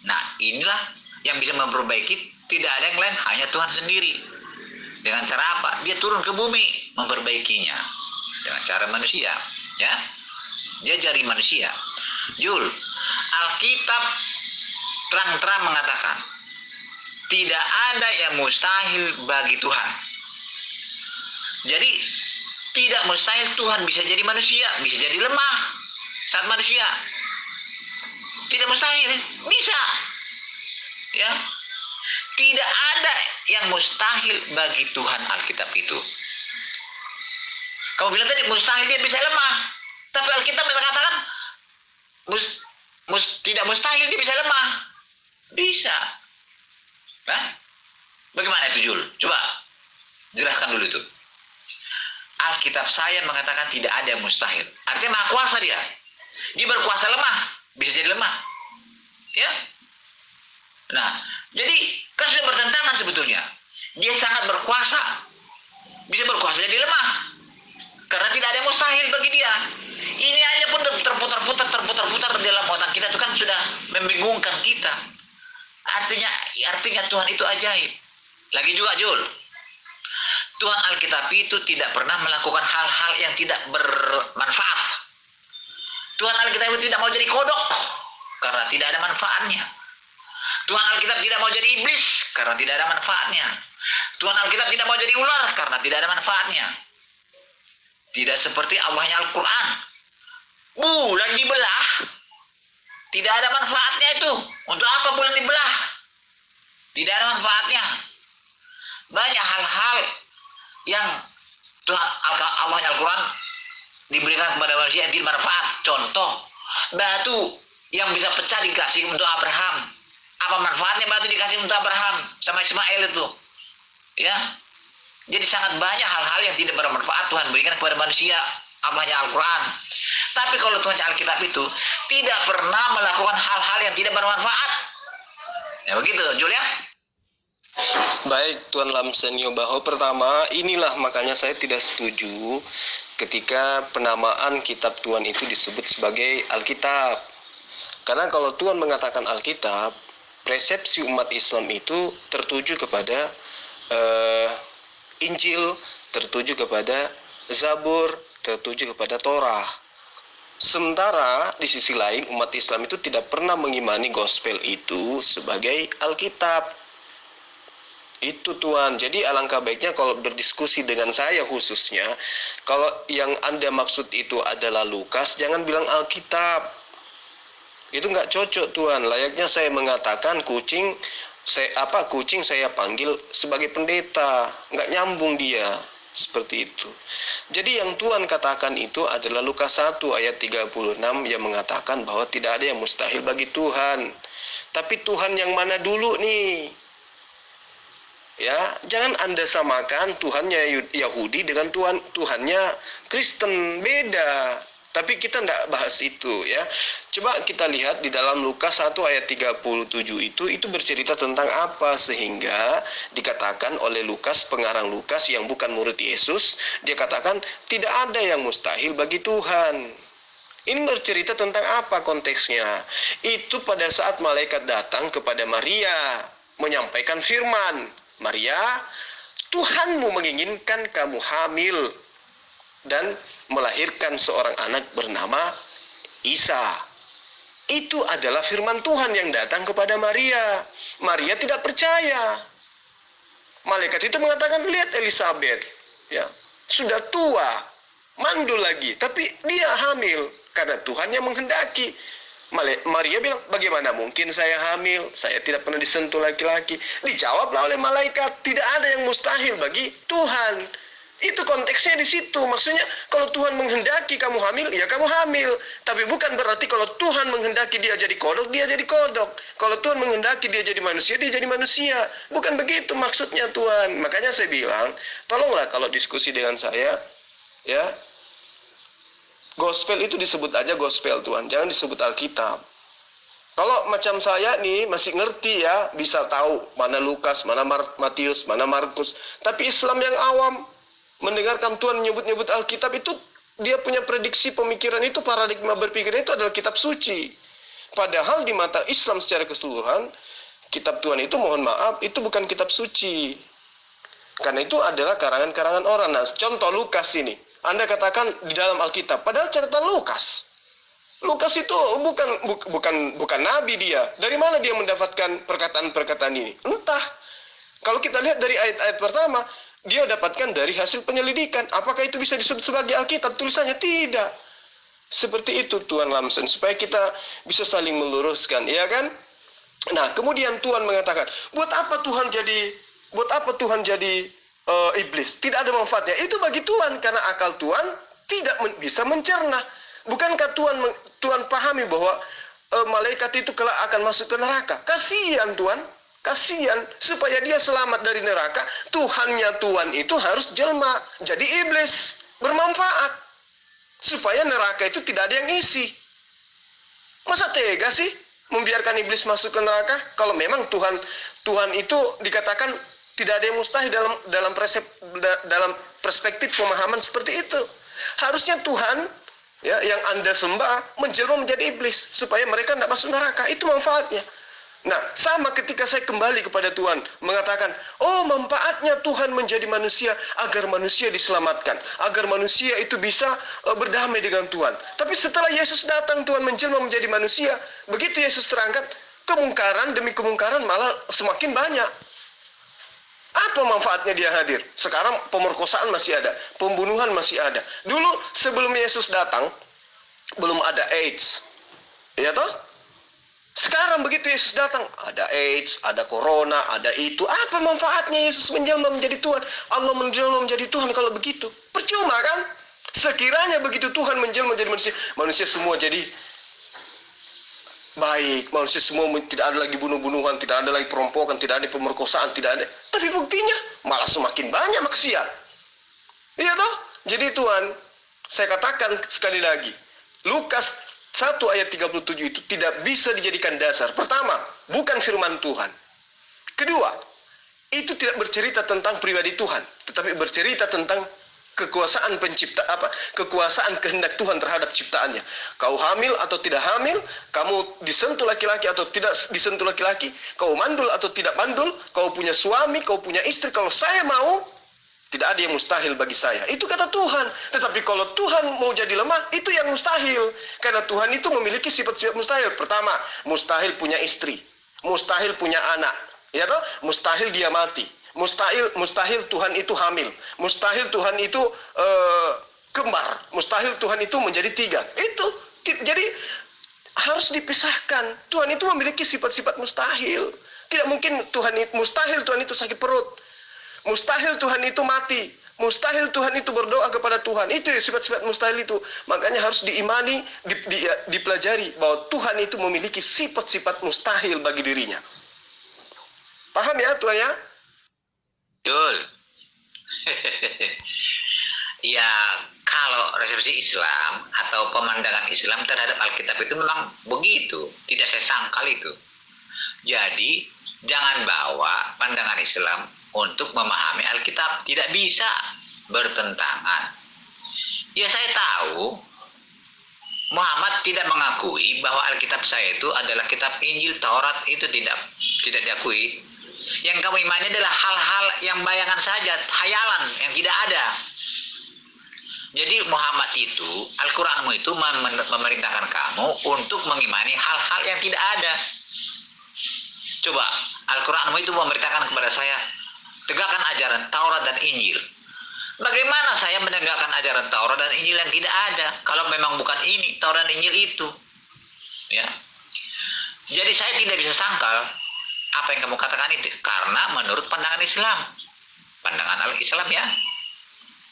Nah, inilah yang bisa memperbaiki, tidak ada yang lain, hanya Tuhan sendiri. Dengan cara apa? Dia turun ke bumi memperbaikinya. Dengan cara manusia, ya. Dia jari manusia. Jul, Alkitab terang-terang mengatakan tidak ada yang mustahil bagi Tuhan. Jadi tidak mustahil Tuhan bisa jadi manusia, bisa jadi lemah saat manusia. Tidak mustahil, bisa. Ya. Tidak ada yang mustahil bagi Tuhan Alkitab itu. Kamu bilang tadi mustahil dia bisa lemah. Tapi Alkitab mengatakan tidak mustahil dia bisa lemah. Bisa. Hah? Bagaimana itu Jul? Coba jelaskan dulu itu. Alkitab saya mengatakan tidak ada yang mustahil. Artinya maha kuasa dia. Dia berkuasa lemah. Bisa jadi lemah. Ya. Nah, jadi kan sudah bertentangan sebetulnya. Dia sangat berkuasa. Bisa berkuasa jadi lemah. Karena tidak ada yang mustahil bagi dia. Ini aja pun terputar-putar dalam otak kita itu kan sudah membingungkan kita. Artinya Tuhan itu ajaib. Lagi juga Jul. Tuhan Alkitab itu tidak pernah melakukan hal-hal yang tidak bermanfaat. Tuhan Alkitab itu tidak mau jadi kodok karena tidak ada manfaatnya. Tuhan Alkitab tidak mau jadi iblis karena tidak ada manfaatnya. Tuhan Alkitab tidak mau jadi ular karena tidak ada manfaatnya. Tidak seperti Allahnya Al-Quran. bulan dibelah, tidak ada manfaatnya itu. Untuk apa bulan dibelah? Tidak ada manfaatnya. Banyak hal-hal yang Tuhan Allahnya Al-Quran diberikan kepada manusia yang tidak manfaat. Contoh, batu yang bisa pecah dikasih untuk Abraham. Apa manfaatnya batu dikasih untuk Abraham sama Ismail itu? Ya, jadi sangat banyak hal-hal yang tidak bermanfaat Tuhan berikan kepada manusia, Allahnya Al-Quran. Tapi kalau Tuhan Alkitab itu tidak pernah melakukan hal-hal yang tidak bermanfaat. Ya begitu, Julia. Baik, Tuan Lamsenio Baho, pertama, inilah makanya saya tidak setuju ketika penamaan kitab Tuhan itu disebut sebagai Alkitab. Karena kalau Tuhan mengatakan Alkitab, persepsi umat Islam itu tertuju kepada Injil, tertuju kepada Zabur, tertuju kepada Torah. Sementara di sisi lain umat Islam itu tidak pernah mengimani gospel itu sebagai Alkitab. Itu Tuhan. Jadi alangkah baiknya kalau berdiskusi dengan saya khususnya, kalau yang Anda maksud itu adalah Lukas, jangan bilang Alkitab. Itu nggak cocok Tuhan. Layaknya saya mengatakan kucing saya panggil sebagai pendeta, nggak nyambung dia. Seperti itu. Jadi yang Tuhan katakan itu adalah Lukas 1 ayat 36 yang mengatakan bahwa tidak ada yang mustahil bagi Tuhan. Tapi Tuhan yang mana dulu nih? Ya, jangan Anda samakan Tuhannya Yahudi dengan Tuhannya Kristen, beda. Tapi kita tidak bahas itu ya. Coba kita lihat di dalam Lukas 1 ayat 37 itu bercerita tentang apa sehingga dikatakan oleh Lukas, pengarang Lukas yang bukan murid Yesus, dia katakan tidak ada yang mustahil bagi Tuhan. Ini bercerita tentang apa konteksnya? Itu pada saat malaikat datang kepada Maria menyampaikan firman. Maria, Tuhanmu menginginkan kamu hamil dan melahirkan seorang anak bernama Isa. Itu adalah firman Tuhan yang datang kepada Maria. Maria tidak percaya. Malaikat itu mengatakan, lihat Elizabeth, ya, sudah tua, mandul lagi, tapi dia hamil karena Tuhan yang menghendaki. Maria bilang, bagaimana mungkin saya hamil? Saya tidak pernah disentuh laki-laki. Dijawablah oleh malaikat, tidak ada yang mustahil bagi Tuhan. Itu konteksnya di situ. Maksudnya, kalau Tuhan menghendaki kamu hamil, ya kamu hamil. Tapi bukan berarti kalau Tuhan menghendaki dia jadi kodok, dia jadi kodok. Kalau Tuhan menghendaki dia jadi manusia, dia jadi manusia. Bukan begitu maksudnya Tuhan. Makanya saya bilang, tolonglah kalau diskusi dengan saya, ya, gospel itu disebut aja gospel Tuhan, jangan disebut Alkitab. Kalau macam saya nih masih ngerti ya, bisa tahu mana Lukas, mana Matius, mana Markus. Tapi Islam yang awam mendengarkan Tuhan menyebut-nyebut Alkitab itu, dia punya prediksi pemikiran itu, paradigma berpikirnya itu adalah kitab suci. Padahal di mata Islam secara keseluruhan, kitab Tuhan itu mohon maaf, itu bukan kitab suci. Karena itu adalah karangan-karangan orang. Nah, contoh Lukas ini. Anda katakan di dalam Alkitab, padahal catatan Lukas. Lukas itu bukan nabi dia. Dari mana dia mendapatkan perkataan-perkataan ini? Entah. Kalau kita lihat dari ayat-ayat pertama, dia dapatkan dari hasil penyelidikan. Apakah itu bisa disebut sebagai Alkitab? Tulisannya tidak. Seperti itu Tuhan Lamsen, supaya kita bisa saling meluruskan, ya kan? Nah, kemudian Tuhan mengatakan, buat apa Tuhan jadi iblis? Tidak ada manfaatnya. Itu bagi Tuhan karena akal Tuhan tidak bisa mencerna. Bukankah Tuhan pahami bahwa malaikat itu kelak akan masuk ke neraka? Kasihan Tuhan, kasihan, supaya dia selamat dari neraka. Tuhannya Tuhan itu harus jelma jadi iblis, bermanfaat, supaya neraka itu tidak ada yang isi. Masa tega sih membiarkan iblis masuk ke neraka? Kalau memang Tuhan itu dikatakan tidak ada yang mustahil dalam perspektif pemahaman seperti itu. Harusnya Tuhan, ya, yang Anda sembah menjelma menjadi iblis supaya mereka tidak masuk neraka. Itu manfaatnya. Nah, sama ketika saya kembali kepada Tuhan mengatakan, oh, manfaatnya Tuhan menjadi manusia agar manusia diselamatkan, agar manusia itu bisa berdamai dengan Tuhan. Tapi setelah Yesus datang, Tuhan menjelma menjadi manusia. Begitu Yesus terangkat, kemungkaran demi kemungkaran malah semakin banyak. Apa manfaatnya dia hadir? Sekarang pemerkosaan masih ada, pembunuhan masih ada. Dulu sebelum Yesus datang, belum ada AIDS. Ya toh? Sekarang begitu Yesus datang, ada AIDS, ada corona, ada itu. Apa manfaatnya Yesus menjelma menjadi Tuhan? Allah menjelma menjadi Tuhan kalau begitu? Percuma kan? Sekiranya begitu Tuhan menjelma menjadi manusia, manusia semua jadi baik, manusia semua tidak ada lagi bunuh-bunuhan, tidak ada lagi perampokan, tidak ada pemerkosaan, tidak ada. Tapi buktinya malah semakin banyak maksiat. Iya toh? Jadi Tuhan, saya katakan sekali lagi, Lukas 1 ayat 37 itu tidak bisa dijadikan dasar. Pertama, bukan firman Tuhan. Kedua, itu tidak bercerita tentang pribadi Tuhan, tetapi bercerita tentang kekuasaan kekuasaan kehendak Tuhan terhadap ciptaannya. Kau hamil atau tidak hamil, kamu disentuh laki-laki atau tidak disentuh laki-laki, kau mandul atau tidak mandul, kau punya suami, kau punya istri, kalau saya mau, tidak ada yang mustahil bagi saya. Itu kata Tuhan. Tetapi kalau Tuhan mau jadi lemah, itu yang mustahil. Karena Tuhan itu memiliki sifat-sifat mustahil. Pertama, mustahil punya istri, mustahil punya anak, ya toh? Mustahil dia mati. Mustahil Tuhan itu hamil. Mustahil Tuhan itu kembar. Mustahil Tuhan itu menjadi 3. Itu. Jadi harus dipisahkan. Tuhan itu memiliki sifat-sifat mustahil. Tidak mungkin mustahil Tuhan itu sakit perut. Mustahil Tuhan itu mati. Mustahil Tuhan itu berdoa kepada Tuhan. Itu sifat-sifat mustahil itu. Makanya harus diimani, dipelajari bahwa Tuhan itu memiliki sifat-sifat mustahil bagi dirinya. Paham ya Tuhan ya? Betul. Ya, kalau resepsi Islam atau pemandangan Islam terhadap Alkitab itu memang begitu. Tidak saya sangkal itu. Jadi, jangan bawa pandangan Islam untuk memahami Alkitab. Tidak bisa bertentangan. Ya, saya tahu Muhammad tidak mengakui bahwa Alkitab saya itu adalah kitab Injil, Taurat, itu tidak diakui. Yang kamu imani adalah hal-hal yang bayangan saja, hayalan yang tidak ada. Jadi Muhammad itu, Al-Quranmu itu memerintahkan kamu untuk mengimani hal-hal yang tidak ada. Coba, Al-Quranmu itu memerintahkan kepada saya, tegakkan ajaran Taurat dan Injil. Bagaimana saya menegakkan ajaran Taurat dan Injil yang tidak ada, kalau memang bukan ini, Taurat dan Injil itu? Ya. Jadi saya tidak bisa sangkal apa yang kamu katakan itu, karena menurut pandangan Islam, pandangan Al-Islam ya,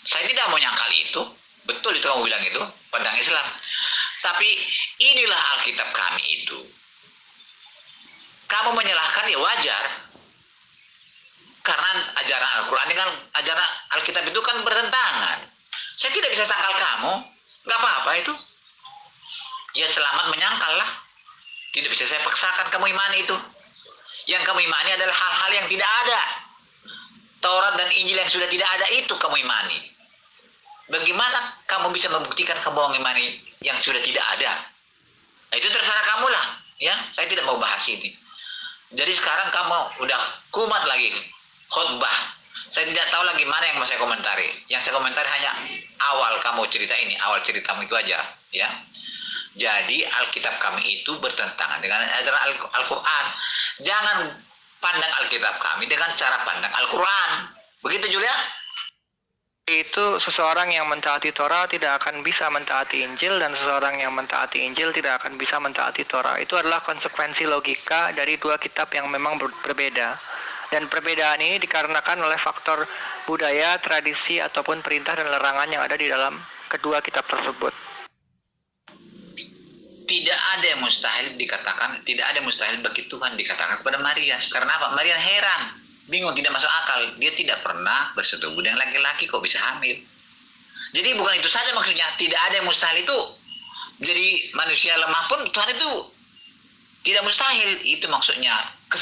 saya tidak mau nyangkal itu, betul itu kamu bilang itu, pandangan Islam. Tapi inilah Alkitab kami itu. Kamu menyalahkan ya wajar, karena ajaran Al-Quran dengan ajaran Alkitab itu kan bertentangan. Saya tidak bisa sangkal kamu, nggak apa-apa itu. Ya selamat menyangkal lah, tidak bisa saya paksakan kamu imani itu. Yang kamu imani adalah hal-hal yang tidak ada. Taurat dan Injil yang sudah tidak ada itu kamu imani. Bagaimana kamu bisa membuktikan kamu mengimani yang sudah tidak ada? Nah, itu terserah kamu lah. Ya, saya tidak mau bahas ini. Jadi sekarang kamu udah kumat lagi khotbah. Saya tidak tahu lagi mana yang mau saya komentari. Yang saya komentari hanya awal kamu cerita ini, awal ceritamu itu aja. Ya. Jadi Alkitab kami itu bertentangan dengan ajaran Al-Quran. Jangan pandang Alkitab kami dengan cara pandang Al-Quran. Begitu Julia? Itu seseorang yang mentaati Torah tidak akan bisa mentaati Injil, dan seseorang yang mentaati Injil tidak akan bisa mentaati Torah. Itu adalah konsekuensi logika dari dua kitab yang memang berbeda. Dan perbedaan ini dikarenakan oleh faktor budaya, tradisi, ataupun perintah dan larangan yang ada di dalam kedua kitab tersebut. Tidak ada yang mustahil dikatakan, tidak ada yang mustahil bagi Tuhan dikatakan kepada Maria. Karena apa? Maria heran, bingung, tidak masuk akal. Dia tidak pernah bersetubuh dengan laki-laki, kok bisa hamil. Jadi bukan itu saja maksudnya, tidak ada yang mustahil itu. Jadi manusia lemah pun Tuhan itu tidak mustahil. Itu maksudnya. Ke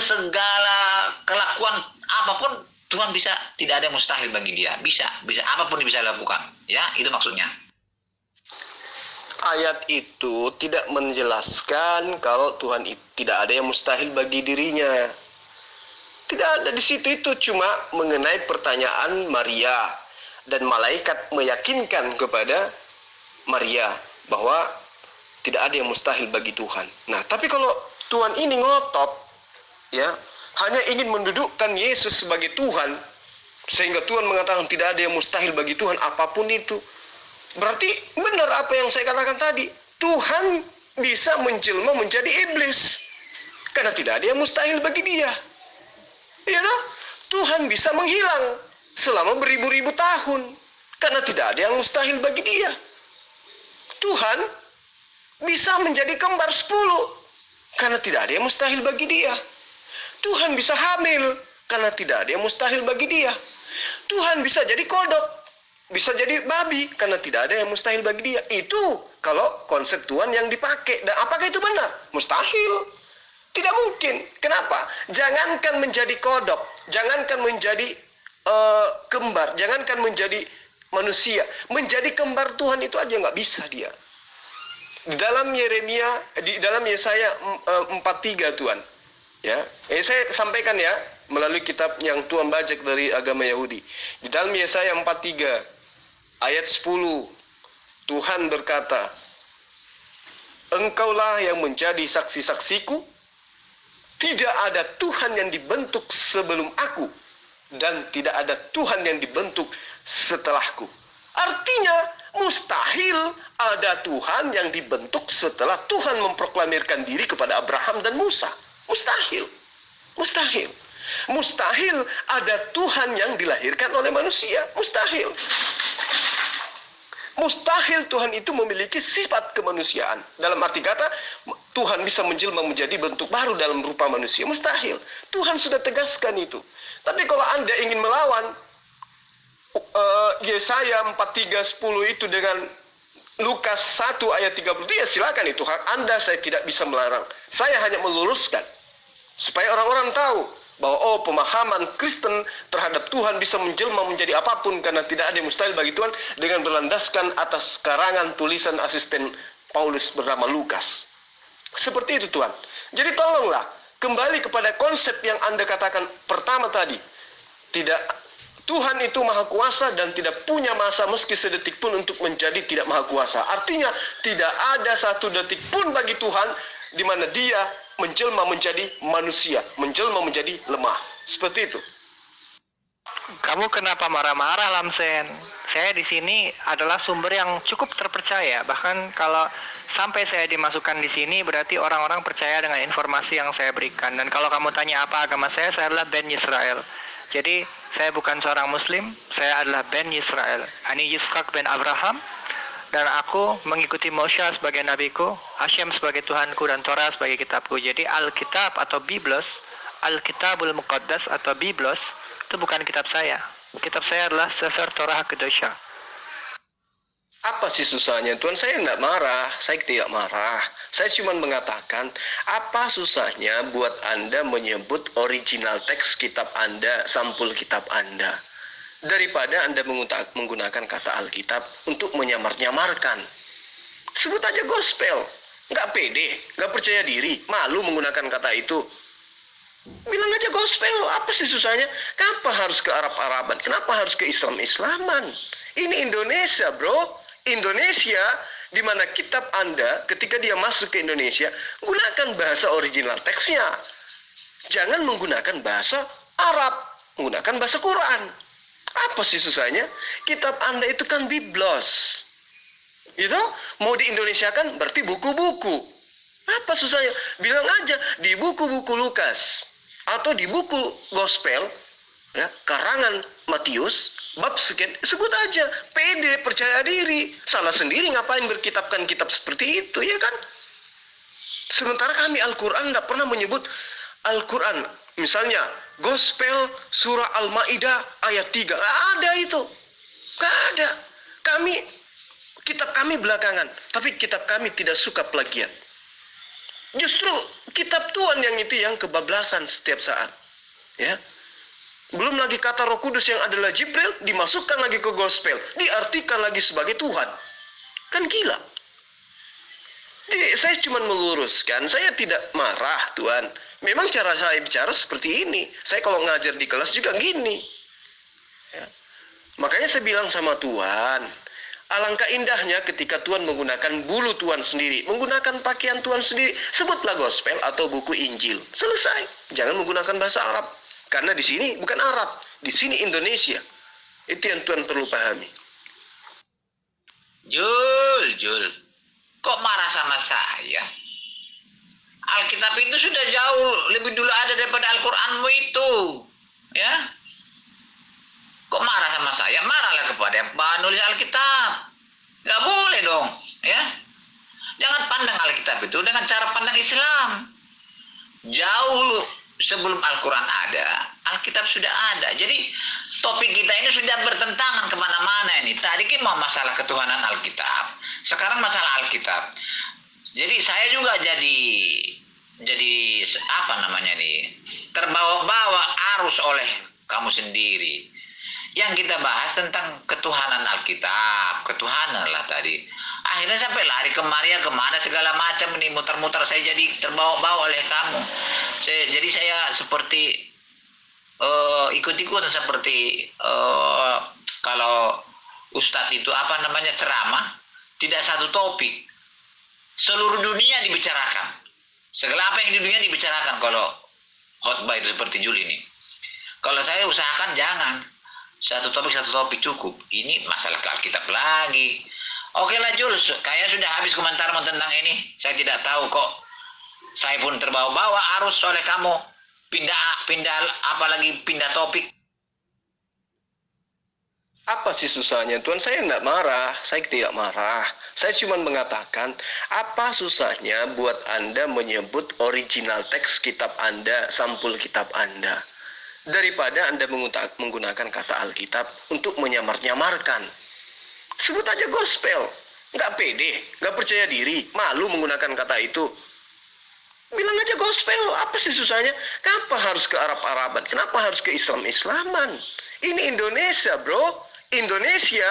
segala kelakuan apapun Tuhan bisa, tidak ada yang mustahil bagi dia. Bisa apapun bisa lakukan. Ya, itu maksudnya. Ayat itu tidak menjelaskan kalau Tuhan itu tidak ada yang mustahil bagi dirinya. Tidak ada di situ, itu cuma mengenai pertanyaan Maria, dan malaikat meyakinkan kepada Maria bahwa tidak ada yang mustahil bagi Tuhan. Nah, tapi kalau Tuhan ini ngotot, ya, hanya ingin mendudukkan Yesus sebagai Tuhan, sehingga Tuhan mengatakan tidak ada yang mustahil bagi Tuhan apapun itu. Berarti benar apa yang saya katakan tadi. Tuhan bisa menjelma menjadi iblis. Karena tidak ada yang mustahil bagi dia. Ya toh? Tuhan bisa menghilang selama beribu-ribu tahun. Karena tidak ada yang mustahil bagi dia. Tuhan bisa menjadi kembar 10. Karena tidak ada yang mustahil bagi dia. Tuhan bisa hamil. Karena tidak ada yang mustahil bagi dia. Tuhan bisa jadi kodok. Bisa jadi babi. Karena tidak ada yang mustahil bagi dia. Itu kalau konsep Tuhan yang dipakai. Dan apakah itu benar? Mustahil. Tidak mungkin. Kenapa? Jangankan menjadi kodok. Jangankan menjadi kembar. Jangankan menjadi manusia. Menjadi kembar Tuhan itu aja nggak bisa dia. Di dalam Yesaya 43 Tuhan. Ya, saya sampaikan ya melalui kitab yang Tuhan bajak dari agama Yahudi. Di dalam Yesaya 43 ayat 10 Tuhan berkata, "Engkaulah yang menjadi saksi-saksiku, tidak ada Tuhan yang dibentuk sebelum aku, dan tidak ada Tuhan yang dibentuk setelahku." Artinya, mustahil ada Tuhan yang dibentuk setelah Tuhan memproklamirkan diri kepada Abraham dan Musa. Mustahil. Mustahil. Mustahil ada Tuhan yang dilahirkan oleh manusia. Mustahil. Mustahil Tuhan itu memiliki sifat kemanusiaan. Dalam arti kata, Tuhan bisa menjelma menjadi bentuk baru dalam rupa manusia. Mustahil. Tuhan sudah tegaskan itu. Tapi kalau Anda ingin melawan Yesaya 43:10 itu dengan Lukas 1 ayat 30, ya silakan, itu hak Anda, saya tidak bisa melarang. Saya hanya meluruskan supaya orang-orang tahu bahwa pemahaman Kristen terhadap Tuhan bisa menjelma menjadi apapun karena tidak ada yang mustahil bagi Tuhan dengan berlandaskan atas karangan tulisan asisten Paulus bernama Lukas. Seperti itu Tuhan. Jadi tolonglah kembali kepada konsep yang Anda katakan pertama tadi. Tuhan itu maha kuasa dan tidak punya masa meski sedetik pun untuk menjadi tidak maha kuasa. Artinya tidak ada satu detik pun bagi Tuhan di mana dia menjelma menjadi manusia, menjelma menjadi lemah. Seperti itu. Kamu kenapa marah-marah, Lamsen? Saya di sini adalah sumber yang cukup terpercaya. Bahkan kalau sampai saya dimasukkan di sini, berarti orang-orang percaya dengan informasi yang saya berikan. Dan kalau kamu tanya apa agama saya adalah Ben Yisrael. Jadi, saya bukan seorang Muslim, saya adalah Ben Yisrael. Ani Yitzhak ben Abraham. Dan aku mengikuti Moshe sebagai nabiku, Hashem sebagai Tuhanku, dan Torah sebagai kitabku. Jadi Alkitab atau Biblos, Alkitabul Muqaddas atau Biblos, itu bukan kitab saya. Kitab saya adalah Sefer Torah Kedosha. Apa sih susahnya Tuhan? Saya tidak marah, saya tidak marah. Saya cuma mengatakan, apa susahnya buat Anda menyebut original teks kitab Anda, sampul kitab Anda? Daripada Anda menggunakan kata Alkitab untuk menyamar-nyamarkan. Sebut aja gospel. Nggak pede, nggak percaya diri, malu menggunakan kata itu. Bilang aja gospel, apa sih susahnya? Kenapa harus ke Arab-Araban? Kenapa harus ke Islam-Islaman? Ini Indonesia, bro. Indonesia, di mana kitab Anda, ketika dia masuk ke Indonesia, gunakan bahasa original teksnya. Jangan menggunakan bahasa Arab, menggunakan bahasa Quran. Apa sih susahnya? Kitab Anda itu kan Biblos. Itu mau di Indonesia kan berarti buku-buku. Apa susahnya? Bilang aja di buku-buku Lukas atau di buku Gospel, ya, karangan Matius, bab sekian, sebut aja. Pede, percaya diri. Salah sendiri ngapain berkitabkan kitab seperti itu, ya kan? Sementara kami Al-Quran tidak pernah menyebut Al-Quran. Misalnya, Gospel surah Al-Ma'idah ayat 3. Nggak ada itu. Nggak ada. Kitab kami belakangan. Tapi kitab kami tidak suka plagiat. Justru kitab Tuhan yang itu yang kebablasan setiap saat. Ya. Belum lagi kata Roh Kudus yang adalah Jibril dimasukkan lagi ke Gospel. Diartikan lagi sebagai Tuhan. Kan gila. Jadi, saya cuma meluruskan, saya tidak marah Tuhan. Memang cara saya bicara seperti ini. Saya kalau ngajar di kelas juga gini. Ya. Makanya saya bilang sama Tuhan, alangkah indahnya ketika Tuhan menggunakan bulu Tuhan sendiri, menggunakan pakaian Tuhan sendiri, sebutlah gospel atau buku Injil. Selesai. Jangan menggunakan bahasa Arab. Karena di sini bukan Arab, di sini Indonesia. Itu yang Tuhan perlu pahami. Jul, kok marah sama saya? Alkitab itu sudah jauh lebih dulu ada daripada Al-Quranmu itu. Ya, kok marah sama saya? Marahlah kepada penulis Alkitab. Gak boleh dong, ya. Jangan pandang Alkitab itu dengan cara pandang Islam. Jauh sebelum Al-Quran ada, Alkitab sudah ada. Jadi topik kita ini sudah bertentangan kemana-mana ini. Tadi kan mau masalah ketuhanan Alkitab, sekarang masalah Alkitab. Jadi saya juga jadi apa namanya nih, terbawa-bawa arus oleh kamu sendiri. Yang kita bahas tentang ketuhanan Alkitab, ketuhanan lah tadi. Akhirnya sampai lari kemana segala macam ini, muter-muter. Saya jadi terbawa-bawa oleh kamu. Jadi saya seperti ikut-ikutan seperti kalau Ustadz itu apa namanya ceramah, tidak satu topik, seluruh dunia dibicarakan, segala apa yang di dunia dibicarakan. Kalau khotbah itu seperti Jul ini, kalau saya usahakan jangan satu topik cukup. Ini masalah ke Alkitab lagi. Oke lah Jul, kayak sudah habis komentarmu tentang ini. Saya tidak tahu kok, saya pun terbawa-bawa arus oleh kamu. Pindah apalagi pindah topik. Apa sih susahnya Tuhan? Saya tidak marah, saya tidak marah. Saya cuma mengatakan, apa susahnya buat Anda menyebut original teks kitab Anda, sampul kitab Anda, daripada Anda menggunakan kata Alkitab untuk menyamar-nyamarkan. Sebut aja gospel. Nggak pede, nggak percaya diri, malu menggunakan kata itu. Bilang aja gospel, apa sih susahnya? Kenapa harus ke Arab-Araban? Kenapa harus ke Islam-Islaman? Ini Indonesia, bro. Indonesia,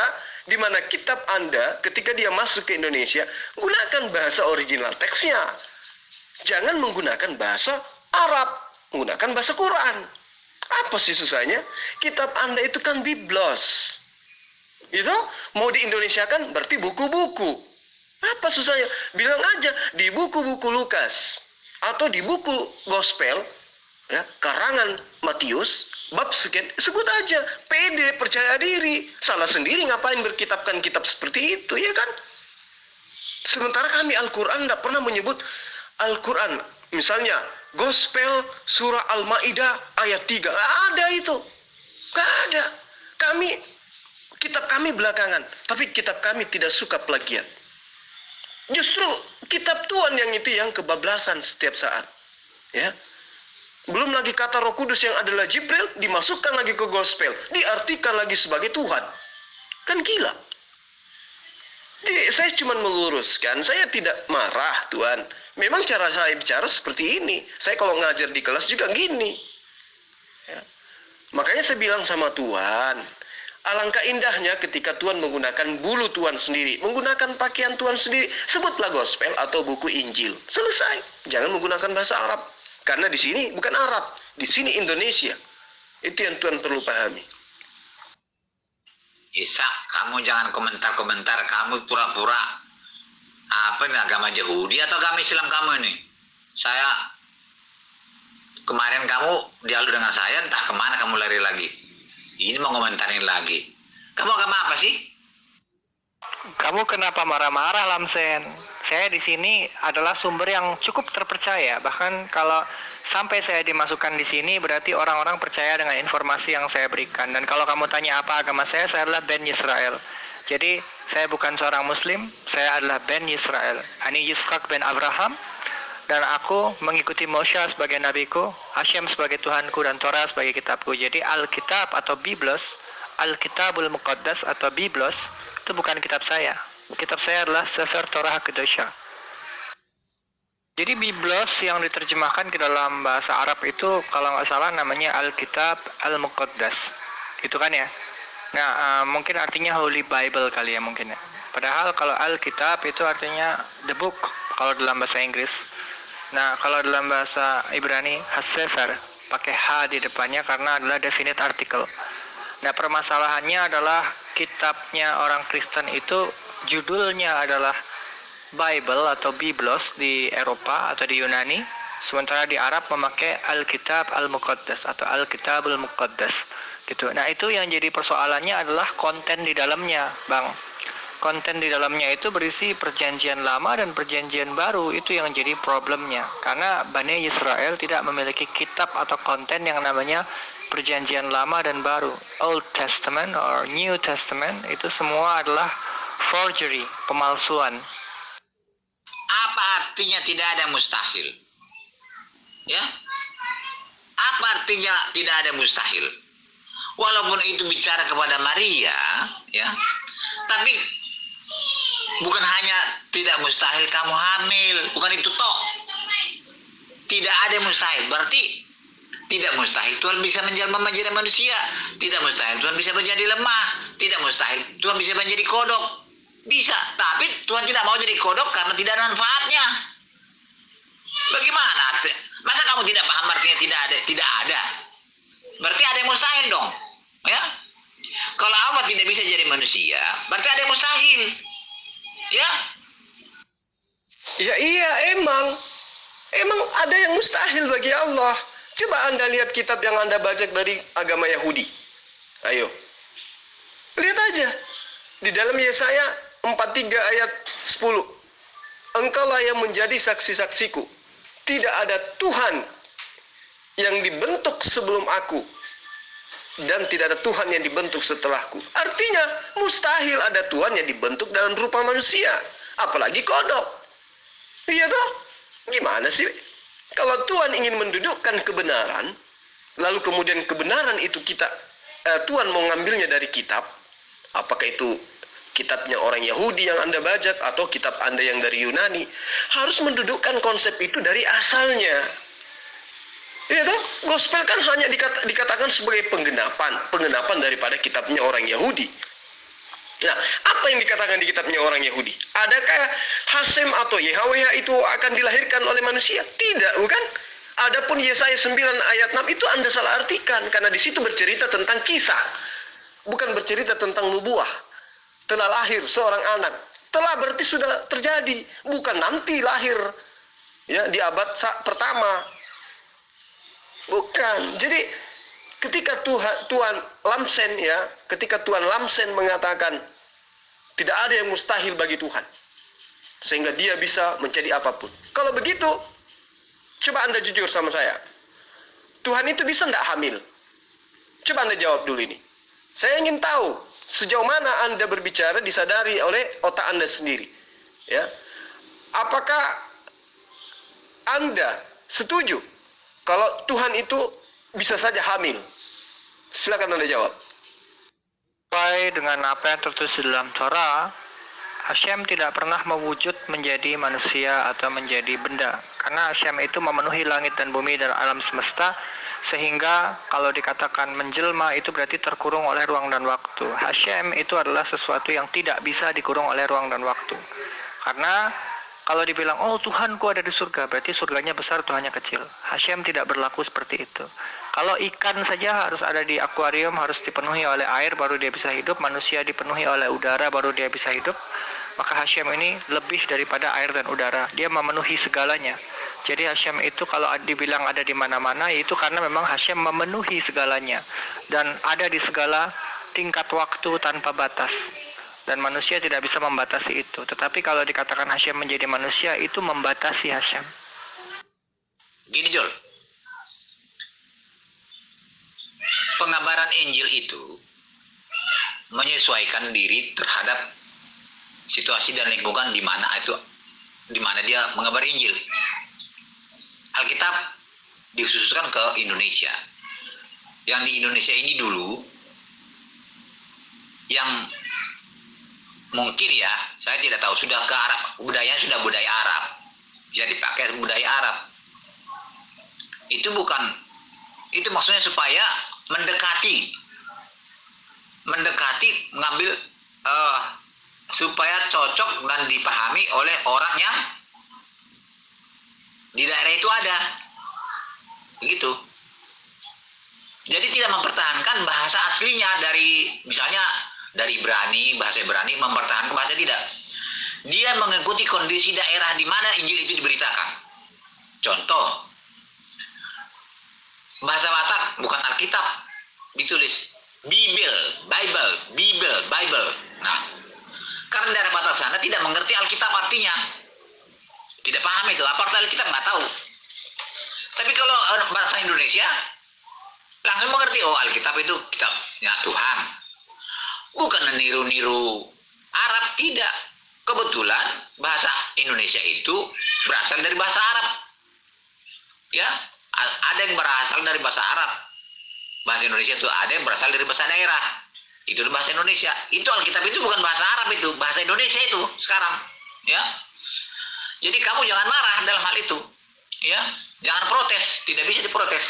di mana kitab Anda, ketika dia masuk ke Indonesia, gunakan bahasa original teksnya. Jangan menggunakan bahasa Arab, menggunakan bahasa Quran. Apa sih susahnya? Kitab Anda itu kan biblos. Itu mau di Indonesia kan berarti buku-buku. Apa susahnya? Bilang aja di buku-buku Lukas atau di buku Gospel, ya, karangan Matius, bab sekian, sebut aja. Pede, percaya diri. Salah sendiri ngapain berkitabkan kitab seperti itu, ya kan? Sementara kami Al-Quran tidak pernah menyebut Al-Quran. Misalnya, Gospel surah Al-Ma'idah ayat 3. Nggak ada itu. Nggak ada. Kitab kami belakangan. Tapi kitab kami tidak suka plagiat. Justru kitab Tuhan yang itu yang kebablasan setiap saat. Ya. Belum lagi kata Roh Kudus yang adalah Jibril dimasukkan lagi ke Gospel. Diartikan lagi sebagai Tuhan. Kan gila. Jadi, saya cuma meluruskan, saya tidak marah Tuhan. Memang cara saya bicara seperti ini. Saya kalau ngajar di kelas juga gini. Ya. Makanya saya bilang sama Tuhan, alangkah indahnya ketika Tuhan menggunakan bulu Tuhan sendiri, menggunakan pakaian Tuhan sendiri, sebutlah Gospel atau buku Injil. Selesai. Jangan menggunakan bahasa Arab. Karena di sini bukan Arab, di sini Indonesia. Itu yang Tuhan perlu pahami. Isa, kamu jangan komentar-komentar. Kamu pura-pura apa ini, agama Yahudi atau agama Islam kamu ini? Saya kemarin kamu dialog dengan saya, entah kemana kamu lari lagi. Ini mau komentarin lagi. Kamu agama apa sih? Kamu kenapa marah-marah, Lamsen? Saya di sini adalah sumber yang cukup terpercaya. Bahkan kalau sampai saya dimasukkan di sini, berarti orang-orang percaya dengan informasi yang saya berikan. Dan kalau kamu tanya apa agama saya adalah Ben Yisrael. Jadi, saya bukan seorang Muslim, saya adalah Ben Yisrael. Ani Yitzhak ben Abraham. Dan aku mengikuti Moshe sebagai nabiku, Hashem sebagai Tuhanku, dan Torah sebagai kitabku. Jadi Alkitab atau Biblos, Alkitabul Muqaddas atau Biblos, itu bukan kitab saya. Kitab saya adalah Sefer Torah Kedosha. Jadi Biblos yang diterjemahkan ke dalam bahasa Arab itu, kalau nggak salah namanya Alkitab Al-Muqaddas. Gitu kan ya? Nah, mungkin artinya Holy Bible kali ya mungkin ya. Padahal kalau Alkitab itu artinya the book, kalau dalam bahasa Inggris. Nah, kalau dalam bahasa Ibrani, Has-Sefer, pakai H di depannya karena adalah definite article. Nah, permasalahannya adalah kitabnya orang Kristen itu judulnya adalah Bible atau Biblos di Eropa atau di Yunani, sementara di Arab memakai Alkitab Al-Muqaddas atau Alkitabul Muqaddas gitu. Nah, itu yang jadi persoalannya adalah konten di dalamnya, Bang. konten di dalamnya itu berisi perjanjian lama dan perjanjian baru. Itu yang jadi problemnya, karena Bani Israel tidak memiliki kitab atau konten yang namanya perjanjian lama dan baru. Old Testament or New Testament itu semua adalah forgery, pemalsuan. Apa artinya tidak ada mustahil? Ya, apa artinya tidak ada mustahil? Walaupun itu bicara kepada Maria, ya, tapi bukan hanya tidak mustahil kamu hamil, bukan itu toh. Tidak ada mustahil, berarti tidak mustahil Tuhan bisa menjelma menjadi manusia. Tidak mustahil Tuhan bisa menjadi lemah. Tidak mustahil Tuhan bisa menjadi kodok. Bisa, tapi Tuhan tidak mau jadi kodok karena tidak ada manfaatnya. Bagaimana? Masa kamu tidak paham artinya tidak ada? Tidak ada. Berarti ada yang mustahil dong. Ya? Kalau Allah tidak bisa jadi manusia, berarti ada yang mustahil. Ya? Ya iya, emang ada yang mustahil bagi Allah. Coba Anda lihat kitab yang Anda baca dari agama Yahudi. Ayo. Lihat aja. Di dalam Yesaya 43 ayat 10. Engkaulah yang menjadi saksi-saksiku. Tidak ada Tuhan yang dibentuk sebelum aku. Dan tidak ada Tuhan yang dibentuk setelahku. Artinya, mustahil ada Tuhan yang dibentuk dalam rupa manusia. Apalagi kodok. Iya toh? Gimana sih? Kalau Tuhan ingin mendudukkan kebenaran, lalu kemudian kebenaran itu Tuhan mau ngambilnya dari kitab, apakah itu kitabnya orang Yahudi yang Anda baca atau kitab Anda yang dari Yunani, harus mendudukkan konsep itu dari asalnya. Ya toh? Gospel kan hanya dikatakan sebagai penggenapan daripada kitabnya orang Yahudi. Nah, apa yang dikatakan di kitabnya orang Yahudi? Adakah Hasem atau YHWH itu akan dilahirkan oleh manusia? Tidak, bukan? Adapun Yesaya 9 ayat 6 itu Anda salah artikan, karena di situ bercerita tentang kisah, bukan bercerita tentang nubuah. Telah lahir seorang anak. Telah berarti sudah terjadi, bukan nanti lahir. Ya, di abad pertama. Bukan. Jadi ketika Tuhan Lamsen ya, ketika Tuhan Lamsen mengatakan tidak ada yang mustahil bagi Tuhan, sehingga dia bisa menjadi apapun. Kalau begitu, coba Anda jujur sama saya. Tuhan itu bisa tidak hamil? Coba Anda jawab dulu ini. Saya ingin tahu sejauh mana Anda berbicara disadari oleh otak Anda sendiri. Ya, apakah Anda setuju kalau Tuhan itu bisa saja hamil? Silakan Anda jawab. Sesuai dengan apa yang tertulis di dalam Torah, Hashem tidak pernah mewujud menjadi manusia atau menjadi benda. Karena Hashem itu memenuhi langit dan bumi dan alam semesta, sehingga kalau dikatakan menjelma itu berarti terkurung oleh ruang dan waktu. Hashem itu adalah sesuatu yang tidak bisa dikurung oleh ruang dan waktu. Karena kalau dibilang, oh Tuhanku ada di surga, berarti surganya besar, Tuhannya kecil. Hashem tidak berlaku seperti itu. Kalau ikan saja harus ada di akuarium, harus dipenuhi oleh air, baru dia bisa hidup. Manusia dipenuhi oleh udara, baru dia bisa hidup. Maka Hashem ini lebih daripada air dan udara. Dia memenuhi segalanya. Jadi Hashem itu kalau dibilang ada di mana-mana, itu karena memang Hashem memenuhi segalanya. Dan ada di segala tingkat waktu tanpa batas. Dan manusia tidak bisa membatasi itu. Tetapi kalau dikatakan Hashem menjadi manusia, itu membatasi Hashem. Gini Jol, pengabaran Injil itu menyesuaikan diri terhadap situasi dan lingkungan di mana dia mengabar Injil. Alkitab dikhususkan ke Indonesia. Yang di Indonesia ini dulu, yang mungkin ya, saya tidak tahu, sudah ke Arab, budayanya sudah budaya Arab, bisa dipakai budaya Arab. Itu maksudnya supaya mendekati, mengambil supaya cocok dan dipahami oleh orang yang di daerah itu ada, begitu. Jadi tidak mempertahankan bahasa aslinya dari, misalnya dari Ibrani, bahasa Ibrani mempertahankan bahasa, tidak. Dia mengikuti kondisi daerah di mana Injil itu diberitakan. Contoh, bahasa Batak bukan Alkitab, ditulis Bible. Nah, Karena daerah batas sana tidak mengerti Alkitab artinya. Tidak paham itu. Apa arti Alkitab nggak tahu. Tapi kalau bahasa Indonesia langsung mengerti, oh Alkitab itu kitabnya Tuhan. Bukan meniru-niru Arab, tidak. Kebetulan bahasa Indonesia itu berasal dari bahasa Arab. Ya, ada yang berasal dari bahasa Arab. Bahasa Indonesia itu ada yang berasal dari bahasa daerah. Itu bahasa Indonesia. Itu Alkitab itu bukan bahasa Arab, itu bahasa Indonesia itu sekarang. Ya. Jadi kamu jangan marah dalam hal itu. Ya, jangan protes, tidak bisa diprotes.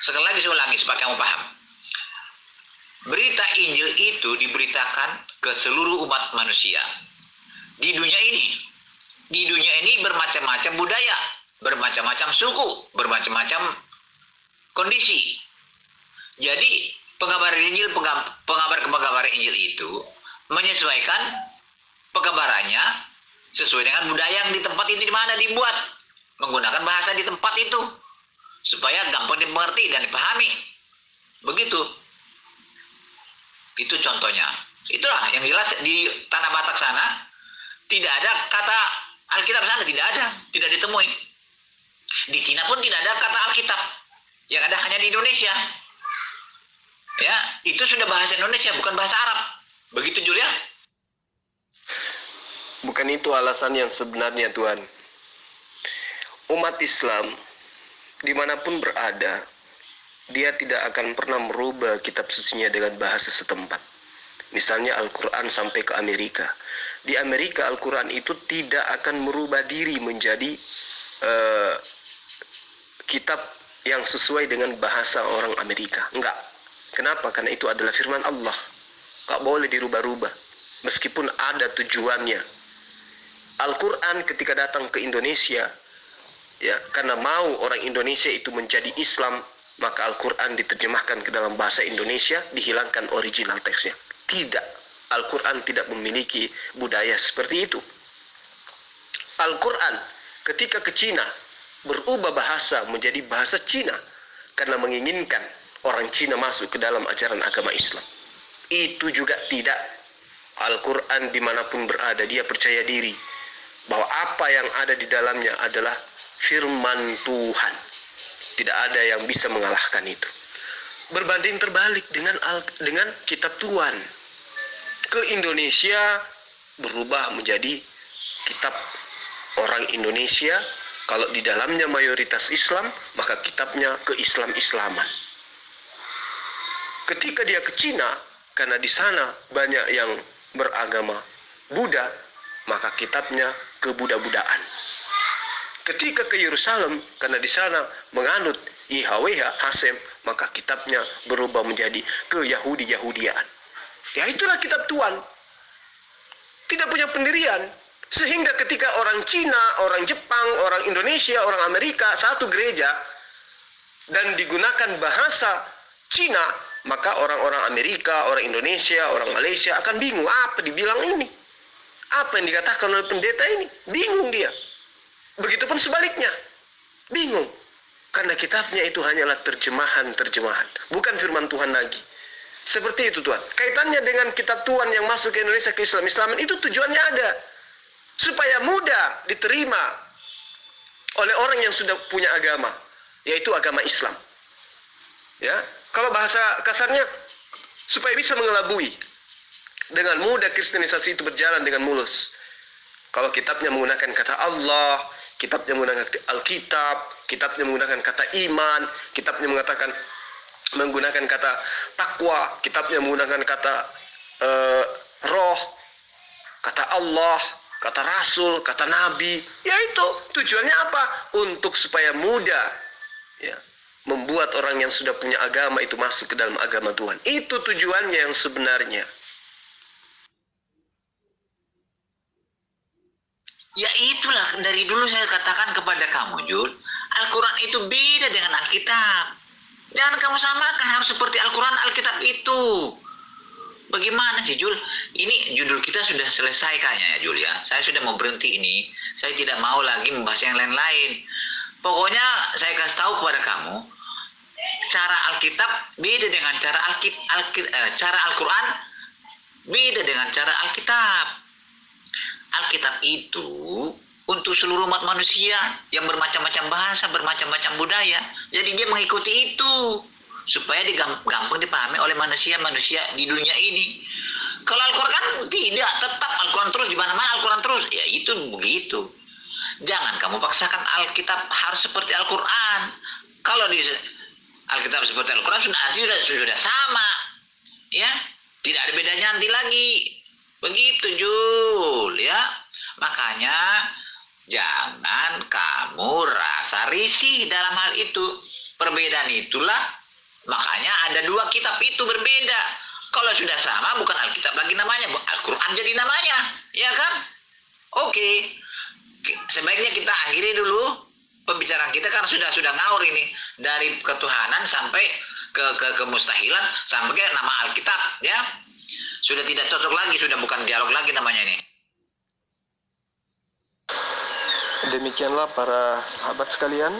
Sekali lagi saya ulangi supaya kamu paham. Berita Injil itu diberitakan ke seluruh umat manusia. Di dunia ini bermacam-macam budaya, bermacam-macam suku, bermacam-macam kondisi. Jadi pengabar Injil itu menyesuaikan pengabarannya sesuai dengan budaya yang di tempat itu, di mana dibuat, menggunakan bahasa di tempat itu supaya gampang dimengerti dan dipahami. Begitu. Itu contohnya. Itulah yang jelas di tanah Batak sana tidak ada kata Alkitab sana, tidak ada, tidak ditemui. Di Cina pun tidak ada kata Alkitab. Yang ada hanya di Indonesia. Ya, itu sudah bahasa Indonesia, bukan bahasa Arab. Begitu Julia? Bukan itu alasan yang sebenarnya, Tuhan. Umat Islam dimanapun berada, dia tidak akan pernah merubah kitab sucinya dengan bahasa setempat. Misalnya Al-Quran sampai ke Amerika. Di Amerika Al-Quran itu tidak akan merubah diri menjadi kitab yang sesuai dengan bahasa orang Amerika. Enggak. Kenapa? Karena itu adalah firman Allah. Enggak boleh dirubah-rubah. Meskipun ada tujuannya. Al-Quran ketika datang ke Indonesia, ya, karena mau orang Indonesia itu menjadi Islam, maka Al-Quran diterjemahkan ke dalam bahasa Indonesia, dihilangkan original teksnya. Tidak, Al-Quran tidak memiliki budaya seperti itu. Al-Quran ketika ke Cina, berubah bahasa menjadi bahasa Cina, karena menginginkan orang Cina masuk ke dalam ajaran agama Islam. Itu juga tidak. Al-Quran dimanapun berada, dia percaya diri bahwa apa yang ada di dalamnya adalah firman Tuhan. Tidak ada yang bisa mengalahkan itu. Berbanding terbalik dengan kitab Tuhan. Ke Indonesia berubah menjadi kitab orang Indonesia. Kalau di dalamnya mayoritas Islam, maka kitabnya ke-Islam-Islaman. Ketika dia ke Cina, karena di sana banyak yang beragama Buddha, maka kitabnya ke Buddha-Buddhaan. Ketika ke Yerusalem, karena di sana menganut YHWH, Hasem, maka kitabnya berubah menjadi ke Yahudi-Yahudiaan. Ya itulah kitab Tuhan. Tidak punya pendirian. Sehingga ketika orang Cina, orang Jepang, orang Indonesia, orang Amerika, satu gereja, dan digunakan bahasa Cina, maka orang-orang Amerika, orang Indonesia, orang Malaysia akan bingung. Apa dibilang ini? Apa yang dikatakan oleh pendeta ini? Bingung dia. Begitupun sebaliknya. Bingung. Karena kitabnya itu hanyalah terjemahan-terjemahan. Bukan firman Tuhan lagi. Seperti itu Tuhan. Kaitannya dengan kitab Tuhan yang masuk ke Indonesia, ke Islam-Islaman, itu tujuannya ada. Supaya mudah diterima oleh orang yang sudah punya agama. Yaitu agama Islam. Ya, kalau bahasa kasarnya, supaya bisa mengelabui. Dengan mudah kristenisasi itu berjalan dengan mulus. Kalau kitabnya menggunakan kata Allah, kitabnya menggunakan Alkitab, kitabnya menggunakan kata iman, kitabnya menggunakan kata takwa, kitabnya menggunakan kata roh, kata Allah, kata Rasul, kata Nabi. Ya itu tujuannya apa? Untuk supaya mudah, ya, membuat orang yang sudah punya agama itu masuk ke dalam agama Tuhan. Itu tujuannya yang sebenarnya. Ya itulah, dari dulu saya katakan kepada kamu, Jul, Al-Quran itu beda dengan Alkitab. Jangan kamu samakan, harus seperti Al-Quran, Alkitab itu. Bagaimana sih, Jul? Ini judul kita sudah selesai kayaknya ya, Jul ya. Saya sudah mau berhenti ini. Saya tidak mau lagi membahas yang lain-lain. Pokoknya saya kasih tahu kepada kamu, cara Alkitab beda dengan cara Al-Quran. Beda dengan cara Alkitab. Alkitab itu untuk seluruh umat manusia yang bermacam-macam bahasa, bermacam-macam budaya. Jadi dia mengikuti itu supaya gampang dipahami oleh manusia-manusia di dunia ini. Kalau Al-Quran tidak, tetap Al-Quran terus, di mana-mana Al-Quran terus. Ya itu begitu. Jangan kamu paksakan Alkitab harus seperti Al-Quran. Kalau di Alkitab seperti Al-Quran sudah sama. Ya, tidak ada bedanya nanti lagi. Begitu Jul, ya. Makanya jangan kamu rasa risih dalam hal itu. Perbedaan itulah makanya ada dua kitab itu berbeda. Kalau sudah sama bukan Alkitab lagi namanya, Al-Quran jadi namanya, ya kan? Oke. Sebaiknya kita akhiri dulu pembicaraan kita karena sudah ngawur ini dari ketuhanan sampai ke kemustahilan sampai ke nama Alkitab, ya. Sudah tidak cocok lagi, sudah bukan dialog lagi namanya ini. Demikianlah para sahabat sekalian,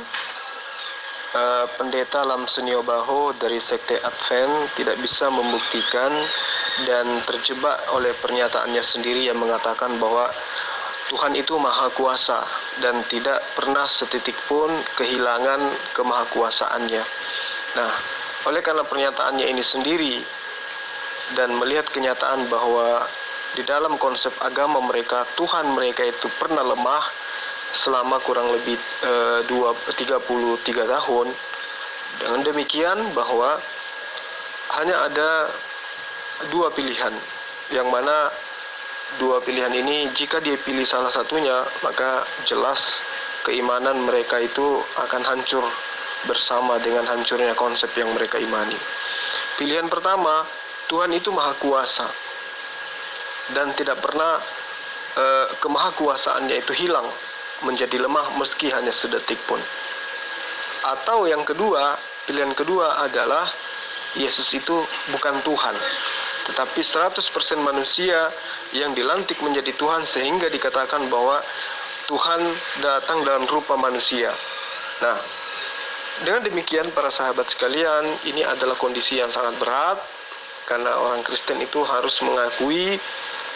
Pendeta Lamsenio Baho dari Sekte Advent tidak bisa membuktikan dan terjebak oleh pernyataannya sendiri yang mengatakan bahwa Tuhan itu maha kuasa dan tidak pernah setitik pun kehilangan kemahakuasaannya. Nah, oleh karena pernyataannya ini sendiri dan melihat kenyataan bahwa di dalam konsep agama mereka, Tuhan mereka itu pernah lemah selama kurang lebih 33 tahun. Dengan demikian bahwa hanya ada dua pilihan, yang mana dua pilihan ini jika dia pilih salah satunya maka jelas keimanan mereka itu akan hancur bersama dengan hancurnya konsep yang mereka imani. Pilihan pertama, Tuhan itu maha kuasa dan tidak pernah kemahakuasaannya itu hilang menjadi lemah meski hanya sedetik pun. Atau yang kedua, pilihan kedua adalah Yesus itu bukan Tuhan, tetapi 100% manusia yang dilantik menjadi Tuhan sehingga dikatakan bahwa Tuhan datang dalam rupa manusia. Nah, dengan demikian para sahabat sekalian, ini adalah kondisi yang sangat berat karena orang Kristen itu harus mengakui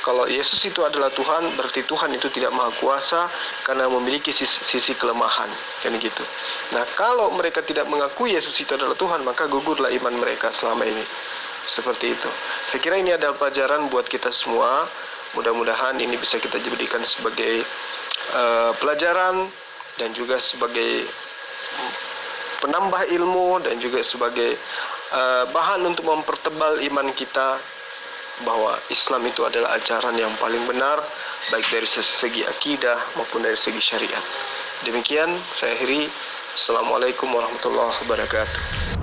kalau Yesus itu adalah Tuhan, berarti Tuhan itu tidak maha kuasa karena memiliki sisi kelemahan, kan gitu. Nah, kalau mereka tidak mengakui Yesus itu adalah Tuhan, maka gugurlah iman mereka selama ini. Seperti itu. Saya kira ini adalah pelajaran buat kita semua. Mudah-mudahan ini bisa kita jadikan sebagai pelajaran dan juga sebagai penambah ilmu dan juga sebagai bahan untuk mempertebal iman kita bahwa Islam itu adalah ajaran yang paling benar baik dari segi akidah maupun dari segi syariat. Demikian saya akhiri. Assalamualaikum warahmatullahi wabarakatuh.